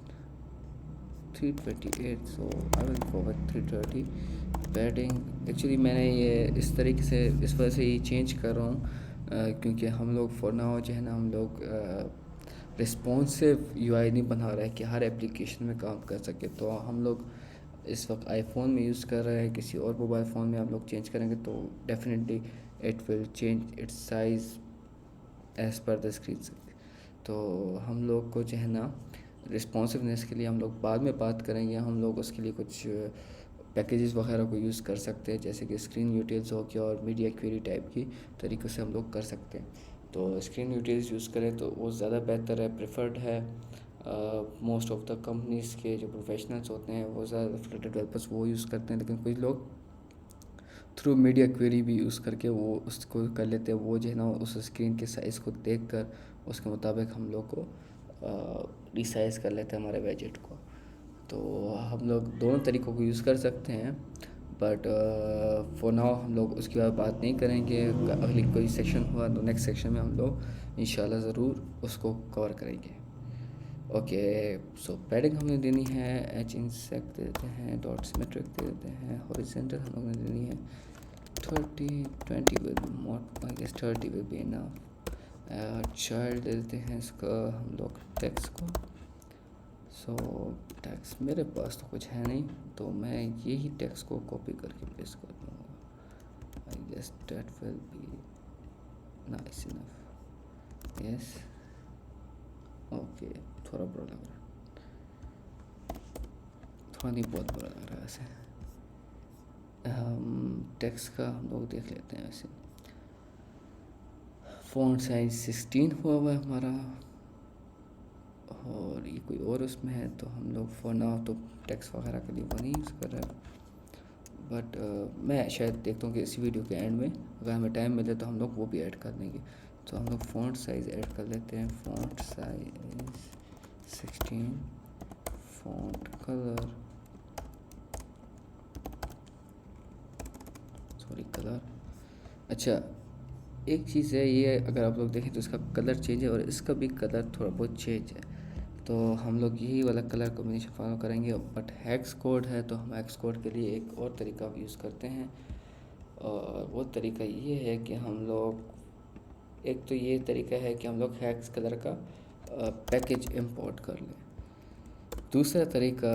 [SPEAKER 1] So I will go with 330 padding. Actually मैंने ये इस तरीके से इस वजह से ही चेंज कर रहा हूँ क्योंकि हम लोग फॉर नाउ जो है ना, हम लोग रिस्पॉन्सिव यूआई नहीं बना रहे हैं कि हर एप्लीकेशन में काम कर सके। तो हम लोग इस वक्त आईफोन में यूज़ कर रहे हैं, किसी और मोबाइल फ़ोन में हम लोग चेंज करेंगे तो definitely it will change it's size as per the screen. तो हम लोग को जो है ना, रिस्पॉन्सिवनेस के लिए हम लोग बाद में बात करेंगे। हम लोग उसके लिए कुछ पैकेजेस वगैरह को यूज़ कर सकते हैं, जैसे कि स्क्रीन यूटिल्स हो गया और मीडिया क्वेरी टाइप की तरीक़े से हम लोग कर सकते हैं। तो स्क्रीन यूटिल्स यूज़ करें तो वो ज़्यादा बेहतर है, प्रेफर्ड है। मोस्ट ऑफ द कंपनीज़ के जो प्रोफेशनल्स होते हैं वो ज़्यादा फ्लटर डेवलपर्स वो यूज़ करते हैं, लेकिन कुछ लोग थ्रू मीडिया क्वेरी भी यूज़ करके वो उसको कर लेते हैं। वो जो है ना, उस स्क्रीन के साइज़ को देख कर उसके मुताबिक हम लोग को रिसाइज़ कर लेते हैं हमारे बजट को। तो हम लोग दोनों तरीक़ों को यूज़ कर सकते हैं, बट फॉर नाउ हम लोग उसके बाद बात नहीं करेंगे। अगली कोई सेक्शन हुआ तो नेक्स्ट सेक्शन में हम लोग इंशाल्लाह ज़रूर उसको कवर करेंगे। ओके, सो पैडिंग हमने देनी है, एच इंसेक्ट दे देते हैं, डॉट सिमेट्रिक दे देते हैं, हॉरिजॉन्टल हम लोग ने देनी है 30 will more, I guess 30 will be enough. Child दे देते हैं इसका हम लोग टेक्स्ट को। सो टेक्स्ट मेरे पास तो कुछ है नहीं, तो मैं यही टेक्स्ट को कॉपी करके पेस्ट कर दूँगा। I guess that will be nice enough. Yes, okay, थोड़ा बुरा लग रहा है, थोड़ा नहीं बहुत बुरा लग रहा है वैसे। हम टेक्स्ट का हम लोग देख लेते हैं वैसे। फ़ॉन्ट साइज 16 हुआ है हमारा, और ये कोई और उसमें है तो हम लोग फॉर नाउ तो टेक्स्ट वगैरह के लिए वो नहीं यूज़ कर रहे हैं। बट मैं शायद देखता हूँ कि इसी वीडियो के एंड में अगर हमें टाइम मिले तो हम लोग वो भी ऐड कर देंगे। तो हम लोग फ़ॉन्ट साइज़ ऐड कर लेते हैं, font size 16, font colour, sorry colour. अच्छा, एक चीज़ है ये, अगर आप लोग देखें तो इसका कलर चेंज है और इसका भी कलर थोड़ा बहुत चेंज है। तो हम लोग यही वाला कलर कॉम्बिनेशन फॉलो करेंगे, बट हेक्स कोड है तो हम हेक्स कोड के लिए एक और तरीका यूज़ करते हैं। और वो तरीका ये है कि हम लोग, एक तो ये तरीका है कि हम लोग हेक्स कलर का पैकेज इंपोर्ट कर लें। दूसरा तरीका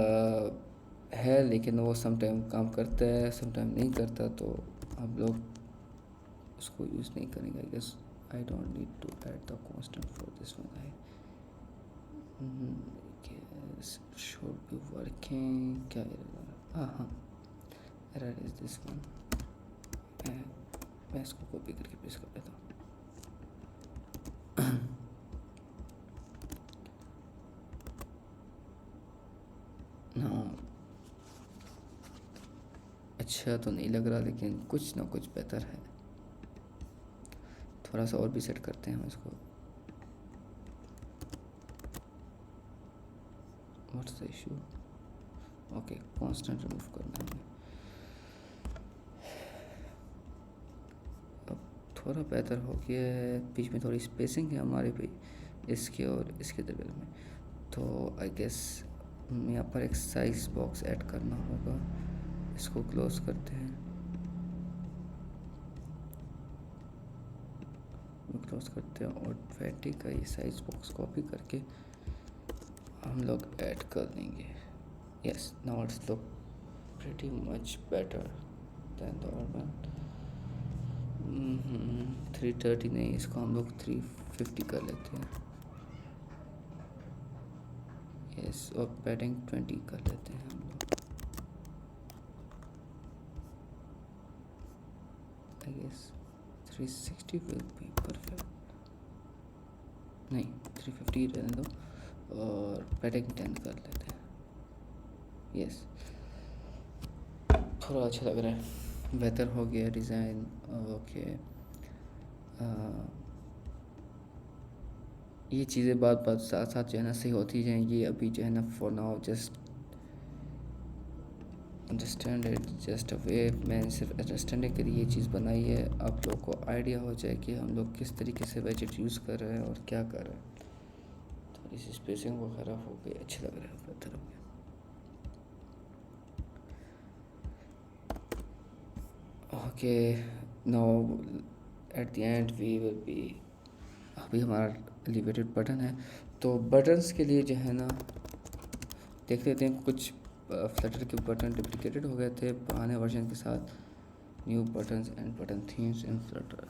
[SPEAKER 1] है लेकिन वो समटाइम काम करता है समटाइम नहीं करता, तो हम लोग उसको यूज़ नहीं करेंगे। I guess I don't need to add the constant for this one. I guess should be working। क्या हाँ, एरर इज दिस वन। मैं इसको कॉपी करके पेस्ट कर देता हूँ। ना अच्छा तो नहीं लग रहा, लेकिन कुछ ना कुछ बेहतर है। थोड़ा सा और भी सेट करते हैं हम इसको। What's the issue? Okay, constant remove करना है। अब थोड़ा बेहतर हो गया है, बीच में थोड़ी स्पेसिंग है हमारे पे इसके और इसके दरमियान में। तो आई गेस यहाँ पर एक साइज बॉक्स ऐड करना होगा। इसको क्लोज करते हैं, क्लोज करते हैं और 20 का ये साइज बॉक्स कॉपी करके हम लोग ऐड कर देंगे। Yes, now it's look pretty much better than the other. 330 नहीं, इसको हम लोग 350 कर लेते हैं। यस, और पैडिंग 20 कर लेते हैं हम लोग। I guess 360 will be perfect. नहीं, 350 रहने दो और पैडिंग 10 कर लेते हैं। यस, थोड़ा अच्छा लग रहा है, बेहतर हो गया डिज़ाइन। ओके, ये चीज़ें बात बात साथ साथ जो है ना सही होती जाएंगी। अभी जो है ना for now just understand it just a way. मैंने सिर्फ अंडरस्टैंडिंग के लिए ये चीज़ बनाई है, आप लोग को आइडिया हो जाए कि हम लोग किस तरीके से वेजेट यूज़ कर रहे हैं और क्या कर रहे हैं। थोड़ी सी स्पेसिंग वगैरह हो गई, अच्छा लग रहा है, बेहतर हो गया। Okay, now at the end we will be, अभी हमारा एलिवेटेड बटन है। तो बटन्स के लिए जो है ना देख लेते हैं, कुछ फ्लटर के बटन डुप्लिकेटेड हो गए थे पुराने वर्जन के साथ। New buttons and button themes in Flutter.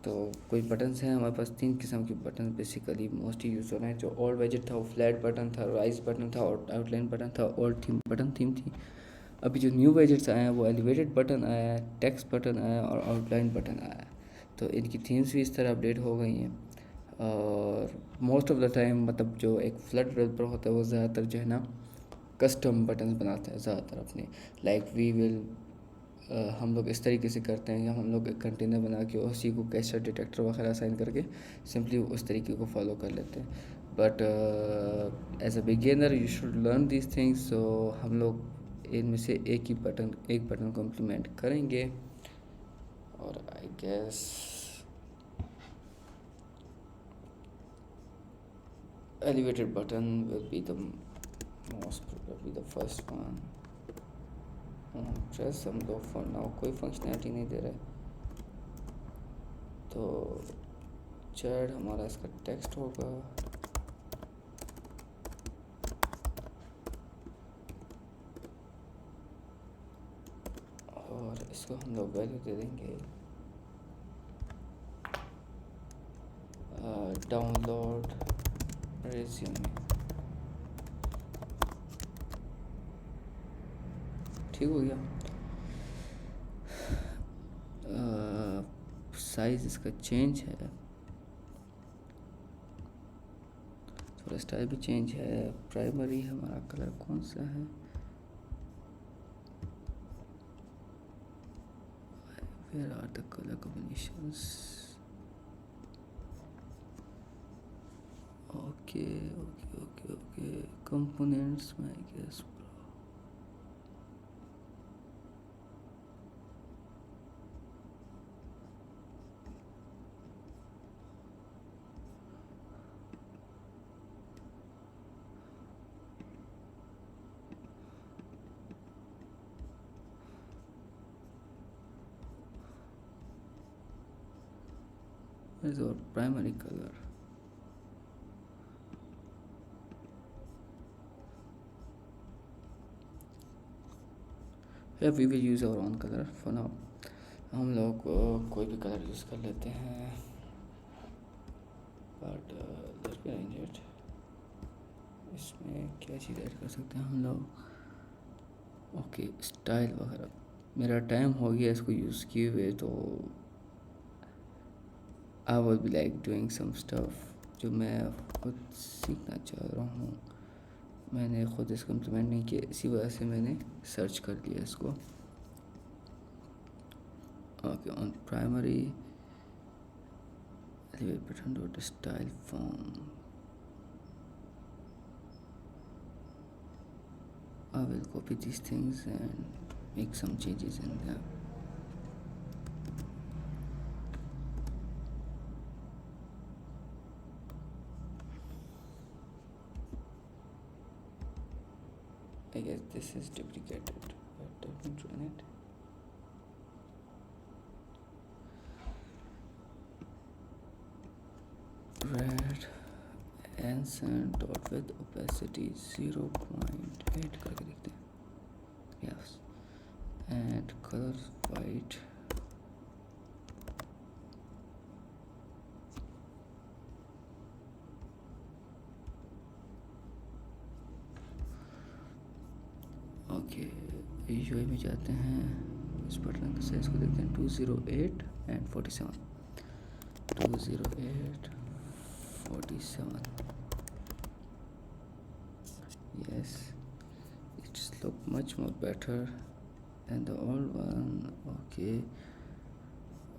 [SPEAKER 1] तो कोई बटन्स हैं हमारे पास, 3 किस्म के बटन बेसिकली मोस्टली यूज़ हो रहे हैं। जो ओल्ड वेजेट था वो फ्लैट बटन था, राइज बटन था और आउटलाइन बटन था, ओल्ड थीम बटन थीम थी। अभी जो न्यू वेजेट्स आए हैं वो एलिवेटेड बटन आया है, टेक्स्ट बटन आया है और आउटलाइन बटन आया है। तो इनकी थीम्स भी इस तरह अपडेट हो गई हैं। और मोस्ट ऑफ द टाइम मतलब जो एक फ्लड डेवलपर होता है वो ज़्यादातर जो है ना कस्टम बटन्स बनाता है ज़्यादातर अपने। लाइक वी विल हम लोग इस तरीके से करते हैं, या हम लोग एक कंटेनर बना के उसी को कैशर डिटेक्टर वगैरह साइन करके सिंपली उस तरीके को फॉलो कर लेते हैं। But as a beginner you should learn this things. So हम लोग इनमें से एक बटन को इम्प्लीमेंट करेंगे। और I guess elevated button will be the most probably the first one. Press हम लोग फॉर नाउ कोई फंक्शनैलिटी नहीं दे रहे, तो चैट हमारा इसका टेक्स्ट होगा। और इसको हम लोग वैल्यू दे देंगे डाउनलोड रेज्यूमे, ठीक हो गया। साइज़ इसका चेंज है, थोड़ा स्टाइल भी चेंज है। प्राइमरी हमारा कलर कौन सा है? Where are the colour combinations? Okay okay okay okay, components में I guess is our primary color. Yeah, we will use our own color for now. हम लोग कोई भी कलर यूज़ कर लेते हैं, but let me arrange it. इसमें क्या चीज़ ऐड कर सकते हैं हम लोग? ओके, स्टाइल वगैरह। मेरा टाइम हो गया इसको यूज़ किए हुए, तो I will be like doing some stuff जो मैं खुद सीखना चाह रहा हूँ। मैंने खुद इसको इम्प्लीमेंट नहीं किया, इसी वजह से मैंने सर्च कर लिया इसको। Okay, on primary elevate button dot style form. I will copy these things and make some changes in them. I guess this is duplicated, but let me run it. Red accent dot with opacity 0.8 करके देखते हैं। Yes, and color white. Okay, UI में जाते हैं, इस बटन का साइज को देखते हैं 208 and 47, 208 47. Yes, it's look much more better than the old one. Okay,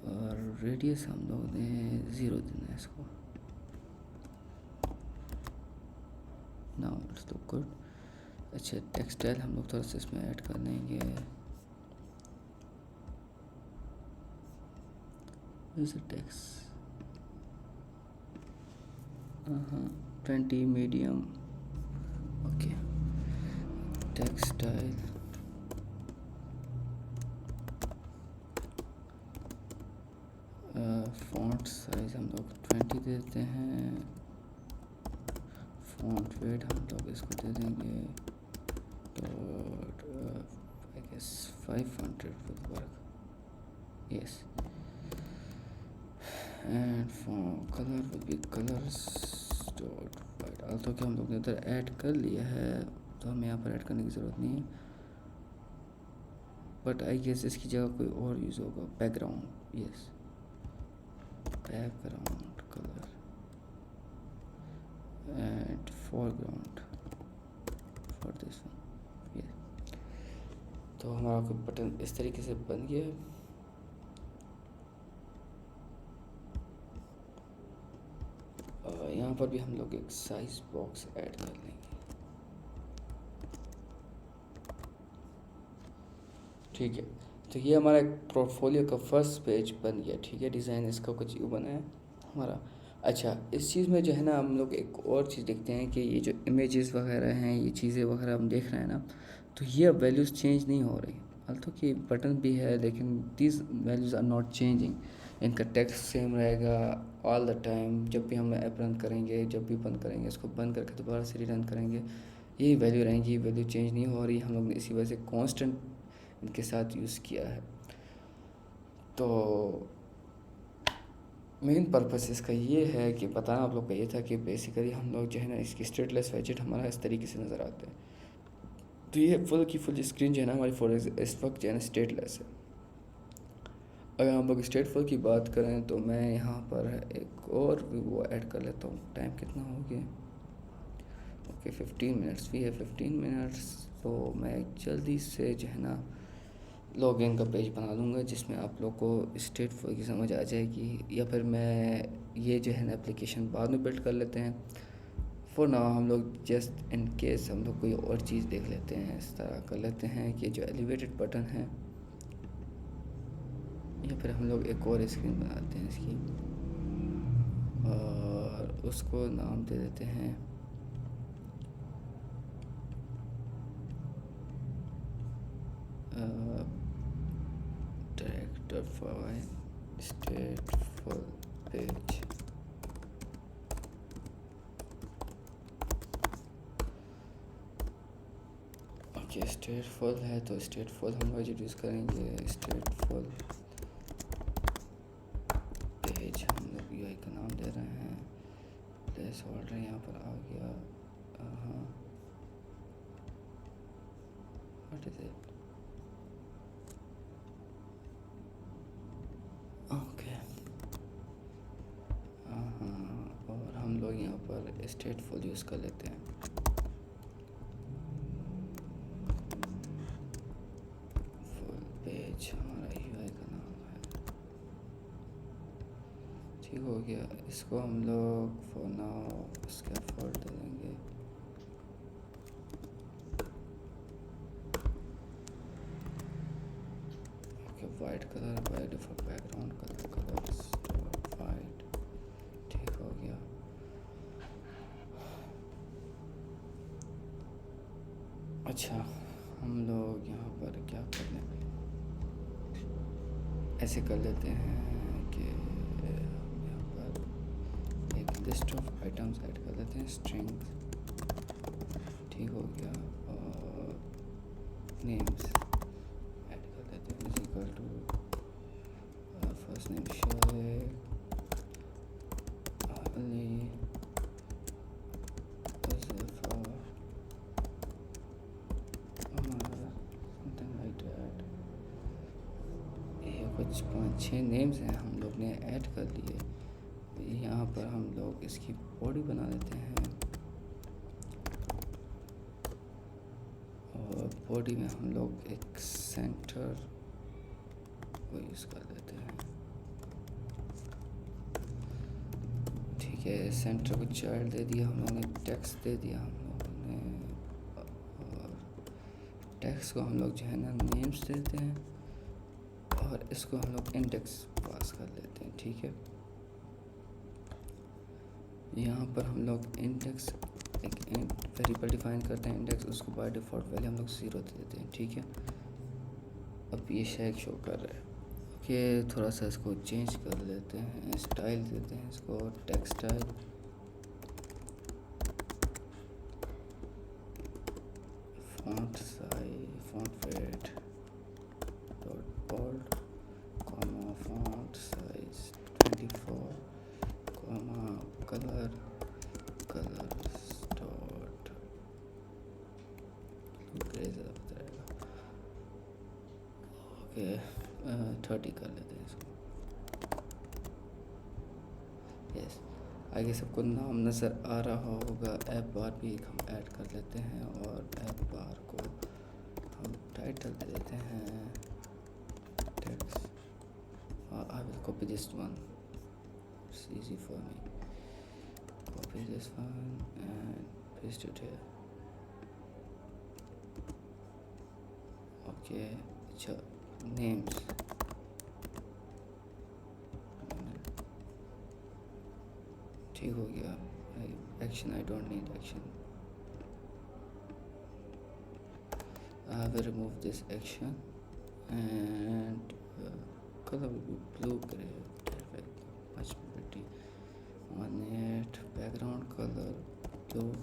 [SPEAKER 1] और रेडियस हम लोग ने 0 देना है इसको। Now it's look good. अच्छा, टेक्सटाइल हम लोग थोड़ा सा इसमें ऐड कर लेंगे। Is text 20 medium. Okay, textile font size हम लोग 20 देते हैं। फॉन्ट वेट हम लोग इसको दे देंगे I guess 500 will work. Yes, and for color will be colors dot white. although कि हम लोग ने इधर ऐड कर लिया है, तो हमें यहाँ पर ऐड करने की ज़रूरत नहीं है, बट आई गेस इसकी जगह कोई और यूज़ होगा। Background, yes, background colour and foreground for this one. Yes, तो हमारा बटन इस तरीके से बन गया है। यहाँ पर भी हम लोग एक साइज बॉक्स ऐड कर लेंगे। ठीक है, तो ये हमारा एक पोर्टफोलियो का फर्स्ट पेज बन गया। ठीक है, डिज़ाइन इसका कुछ यूँ बना है हमारा। अच्छा, इस चीज़ में जो है ना, हम लोग एक और चीज़ देखते हैं कि ये जो इमेजेस वगैरह हैं, ये चीज़ें वगैरह हम देख रहे हैं ना, तो ये अब वैल्यूज़ चेंज नहीं हो रही। अल्थो कि बटन भी है, लेकिन these values are not changing. इनका टेक्स्ट सेम रहेगा ऑल द टाइम। जब भी हम ऐप रन करेंगे, जब भी बंद करेंगे, इसको बंद करके दोबारा से रीरन करेंगे, यही वैल्यू रहेंगी, वैल्यू चेंज नहीं हो रही। हम लोग ने इसी वजह से कांस्टेंट इनके साथ यूज़ किया है। तो मेन पर्पस इसका ये है कि बताना आप लोग का ये था कि बेसिकली हम लोग जो है ना इसकी स्टेटलेस वेजेट हमारा इस तरीके से नज़र आते हैं। तो ये फुल की फुल स्क्रीन जो है ना हमारी फ़ोन इस वक्त जो है ना स्टेटलेस है। अगर हम लोग स्टेट फुल की बात करें तो मैं यहाँ पर एक और भी वो ऐड कर लेता हूँ। टाइम कितना हो गया? ओके 15 मिनट्स भी है, 15 मिनट्स। तो मैं जल्दी से जो है ना लॉगिन का पेज बना दूँगा जिसमें आप लोग को स्टेट फुल की समझ आ जाएगी, या फिर मैं ये जो है ना एप्लीकेशन बाद में बिल्ड कर लेते हैं। फॉर नाउ हम लोग जस्ट इन केस हम लोग कोई और चीज़ देख लेते हैं, इस तरह कर लेते हैं कि जो एलिवेटेड बटन है, या फिर हम लोग एक और स्क्रीन बनाते हैं इसकी और उसको नाम दे देते हैं director file state full page. Okay state full है तो स्टेट फुल हम इंट्रोड्यूस करेंगे। स्टेट फुल पेज हम लोग यूआई का नाम दे रहे हैं। प्लेस होल्डर यहाँ पर आ गया। हाँ व्हाट इज इट? ओके हाँ, और हम लोग यहाँ पर स्टेट फुल यूज़ कर लेते हैं। फुल पेज हमारा यूआई का नाम है। ठीक हो गया। इसको हम लोग फॉर नाउ इसका फॉल्ट दे देंगे। Okay white colour by default background colours white. ठीक हो गया। अच्छा हम लोग यहाँ पर क्या कर लें, ऐसे कर लेते हैं कि यहाँ पर एक लिस्ट ऑफ आइटम्स ऐड कर लेते हैं, स्ट्रिंग्स। ठीक हो गया। और नेम्स ऐड कर लेते हैं, is equal to first name Shaikh Ali Huzaifa Umar something like that. ये कुछ 5-6 नेम्स हैं हम लोग ने ऐड कर लिए। यहाँ पर हम लोग इसकी बॉडी बना लेते हैं और बॉडी में हम लोग एक सेंटर को यूज़ कर लेते हैं। ठीक है सेंटर को चाइल्ड दे दिया हम लोगों ने, टेक्स्ट दे दिया हम लोगों ने, और टेक्स्ट को हम लोग जो है ना नेम्स देते हैं और इसको हम लोग इंडेक्स पास कर लेते हैं। ठीक है यहाँ पर हम लोग इंडेक्स एक वेरिएबल डिफाइन करते हैं इंडेक्स, उसको बाय डिफ़ॉल्ट वैल्यू हम लोग 0 दे देते हैं। ठीक है अब ये शेख शो कर रहा है। ओके थोड़ा सा इसको चेंज कर लेते हैं, स्टाइल देते हैं इसको text style. Font size font weight dot bold comma font size 24 comma colour dot grey ज़्यादा बताएगा। ओके 30 कर लेते हैं इसको। यस आगे सबको नाम नज़र आ रहा होगा। ऐप बार भी हम ऐड कर लेते हैं और ऐप बार को हम टाइटल दे देते हैं text. I will copy this one, it's easy for me. Copy this one and paste it here. Okay अच्छा नेम्स ठीक हो गया। Action I don't need action, I will remove this action and color will be blue gray. Perfect, much pretty. On it background color blue.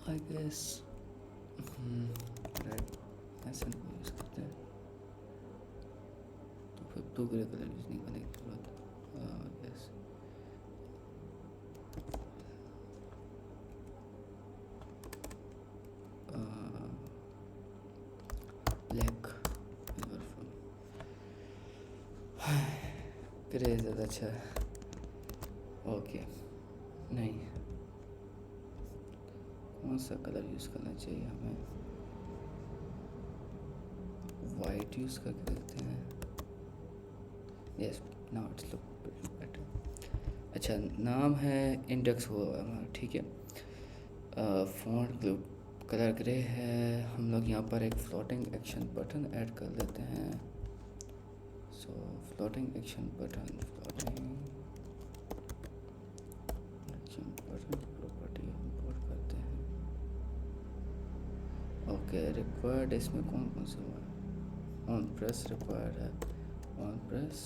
[SPEAKER 1] I guess red accent को यूज़ करते हैं, तो फिर ब्लू ग्रे कलर यूज़ नहीं करने की जरूरत। यस, ब्लैक ग्रे ज़्यादा अच्छा है। ओके, नहीं, कौन सा कलर यूज़ करना चाहिए हमें? वाइट यूज़ करके देखते हैं। Yes, now it's look better. अच्छा, नाम है इंडेक्स हुआ हमारा, ठीक है। फ़ॉन्ट ब्लू, कलर ग्रे है। हम लोग यहाँ पर एक फ्लोटिंग एक्शन बटन ऐड कर लेते हैं। So floating action button, floating action button property import करते हैं। ओके, रिक्वायर्ड इसमें कौन कौन से हुआ है? ऑन प्रेस रिक्वायर्ड है, ऑन प्रेस।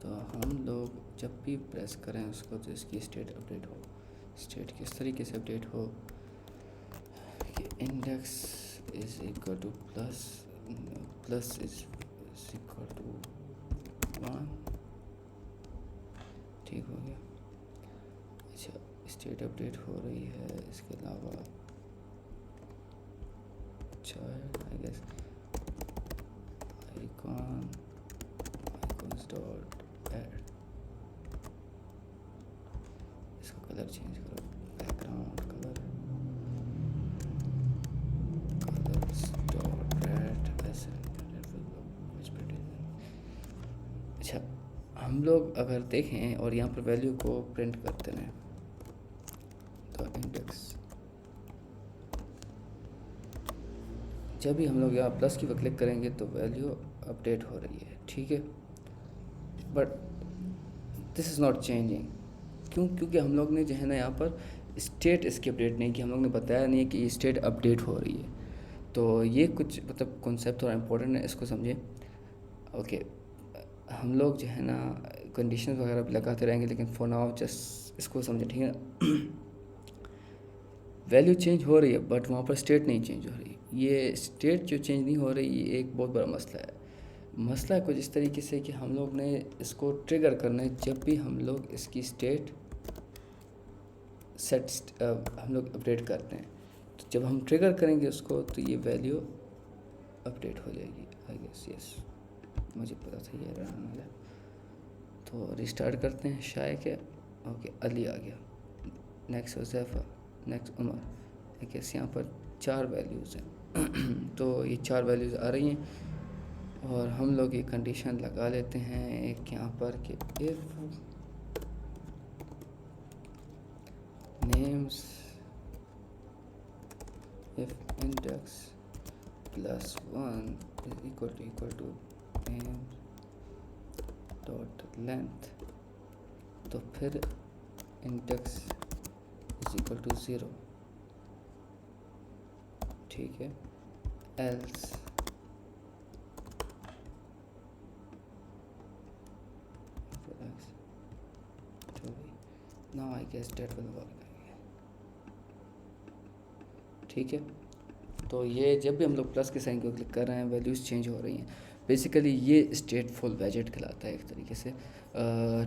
[SPEAKER 1] तो हम लोग जब भी प्रेस करें उसको तो इसकी स्टेट अपडेट हो। स्टेट किस तरीके से अपडेट हो कि index is equal to plus, plus is equal to 1, ठीक हो गया। अच्छा, स्टेट अपडेट हो रही है। इसके अलावा अच्छा है I guess icons dot add, इसका कलर चेंज करो, background colour, colours dot red ऐसे। अच्छा, हम लोग अगर देखें और यहाँ पर वैल्यू को प्रिंट करते हैं तो इंडेक्स, जब भी हम लोग यहाँ प्लस की पर क्लिक करेंगे तो वैल्यू अपडेट हो रही है, ठीक है। But this is not changing, क्यों? क्योंकि हम लोग ने जो है ना यहाँ पर स्टेट इसकी अपडेट नहीं की, हम लोग ने बताया नहीं है कि ये स्टेट अपडेट हो रही है। तो ये कुछ मतलब कॉन्सेप्ट थोड़ा इम्पोर्टेंट है, इसको समझे। ओके, हम लोग जो है ना कंडीशन वगैरह भी लगाते रहेंगे, लेकिन फॉर नाउ जस्ट इसको समझे, ठीक है ना। वैल्यू चेंज हो रही है बट वहाँ पर स्टेट नहीं चेंज हो रही। ये स्टेट जो चेंज नहीं हो रही, ये एक बहुत बड़ा मसला है। मसला कुछ इस तरीके से कि हम लोग ने इसको ट्रिगर करना है जब भी हम लोग इसकी स्टेट सेट हम लोग अपडेट करते हैं। तो जब हम ट्रिगर करेंगे उसको तो ये वैल्यू अपडेट हो जाएगी आई गेस। यस, मुझे पता था ये रहने वाला है। तो रिस्टार्ट करते हैं शाय के। ओके, अली आ गया, next Huzaifa, next Umar. I guess यहाँ पर 4 वैल्यूज़ हैं। तो ये 4 वैल्यूज़ आ रही हैं और हम लोग ये कंडीशन लगा लेते हैं एक यहाँ पर कि if names, if index plus 1 is equal to name dot length, तो फिर इंडेक्स इज इक्वल टू 0, ठीक है। Else now I guess that will work, ठीक है। तो ये जब भी हम लोग प्लस के साइन को क्लिक कर रहे हैं वैल्यूज़ चेंज हो रही हैं। बेसिकली ये स्टेटफुल वैजेट कहलाता है एक तरीके से।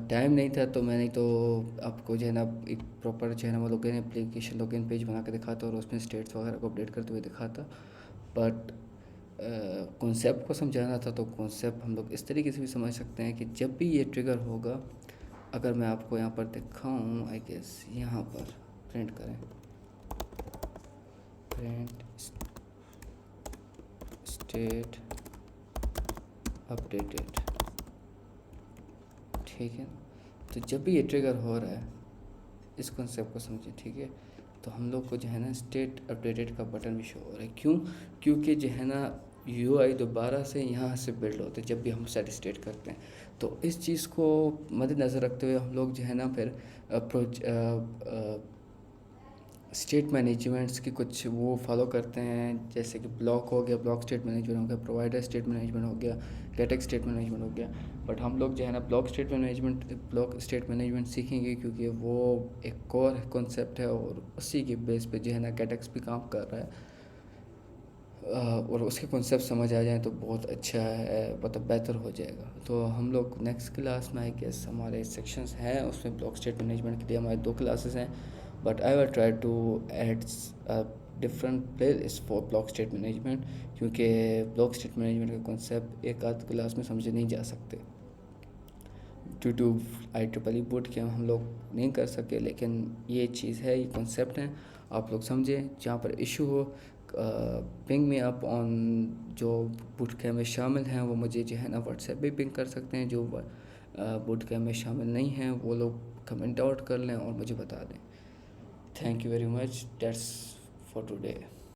[SPEAKER 1] टाइम नहीं था तो मैंने तो आपको जो है ना एक प्रॉपर जो है ना वो लोगिन एप्लीकेशन लॉगिन पेज बना के दिखाता और उसमें स्टेट्स वगैरह को अपडेट करते हुए दिखाता। बट कॉन्सेप्ट को समझाना था, तो कॉन्सेप्ट हम लोग इस तरीके से भी समझ सकते हैं कि जब भी ये ट्रिगर होगा, अगर मैं आपको यहाँ पर दिखाऊँ आई गेस, यहाँ पर प्रिंट करें, प्रिंट स्टेट अपडेटेड, ठीक है। तो जब भी ये ट्रिगर हो रहा है इस कॉन्सेप्ट को समझिए, ठीक है। तो हम लोग को जो है ना स्टेट अपडेटेड का बटन भी शो हो रहा है, क्यों? क्योंकि जो है ना UI दोबारा से यहाँ से बिल्ड होते हैं जब भी हम सेट स्टेट करते हैं। तो इस चीज़ को मद्देनज़र रखते हुए हम लोग जो है ना फिर स्टेट मैनेजमेंट्स की कुछ वो फॉलो करते हैं, जैसे कि ब्लॉक हो गया, ब्लॉक स्टेट मैनेजमेंट हो गया, प्रोवाइडर स्टेट मैनेजमेंट हो गया, गेटक स्टेट मैनेजमेंट हो गया। बट हम लोग जो है ना ब्लॉक स्टेट मैनेजमेंट सीखेंगे, क्योंकि वो एक कोर कॉन्सेप्ट है और उसी के बेस पे जो है ना गेटक्स भी काम कर रहा है। और उसके कॉन्सेप्ट समझ आ जाए तो बहुत अच्छा है, मतलब बेहतर हो जाएगा। तो हम लोग नेक्स्ट क्लास में आई गेस हमारे सेक्शंस हैं, उसमें ब्लॉक स्टेट मैनेजमेंट के लिए हमारे 2 क्लासेस हैं, but I will try to add different playlist for block state management, क्योंकि ब्लॉक स्टेट मैनेजमेंट का कॉन्सेप्ट एक आध क्लास में समझे नहीं जा सकते ड्यू टू IEEE बोर्ड के हम लोग नहीं कर सके। लेकिन ये चीज़ है, ये कॉन्सेप्ट हैं, आप लोग समझें। जहाँ पर इशू हो पिंग में अप ऑन, जो बूट कैम्प में शामिल हैं वो मुझे जो है ना व्हाट्सएप पे पिंग कर सकते हैं। जो बूट कैम्प में शामिल नहीं हैं वो लोग कमेंट आउट कर लें और मुझे बता दें। Thank you very much, that's for today.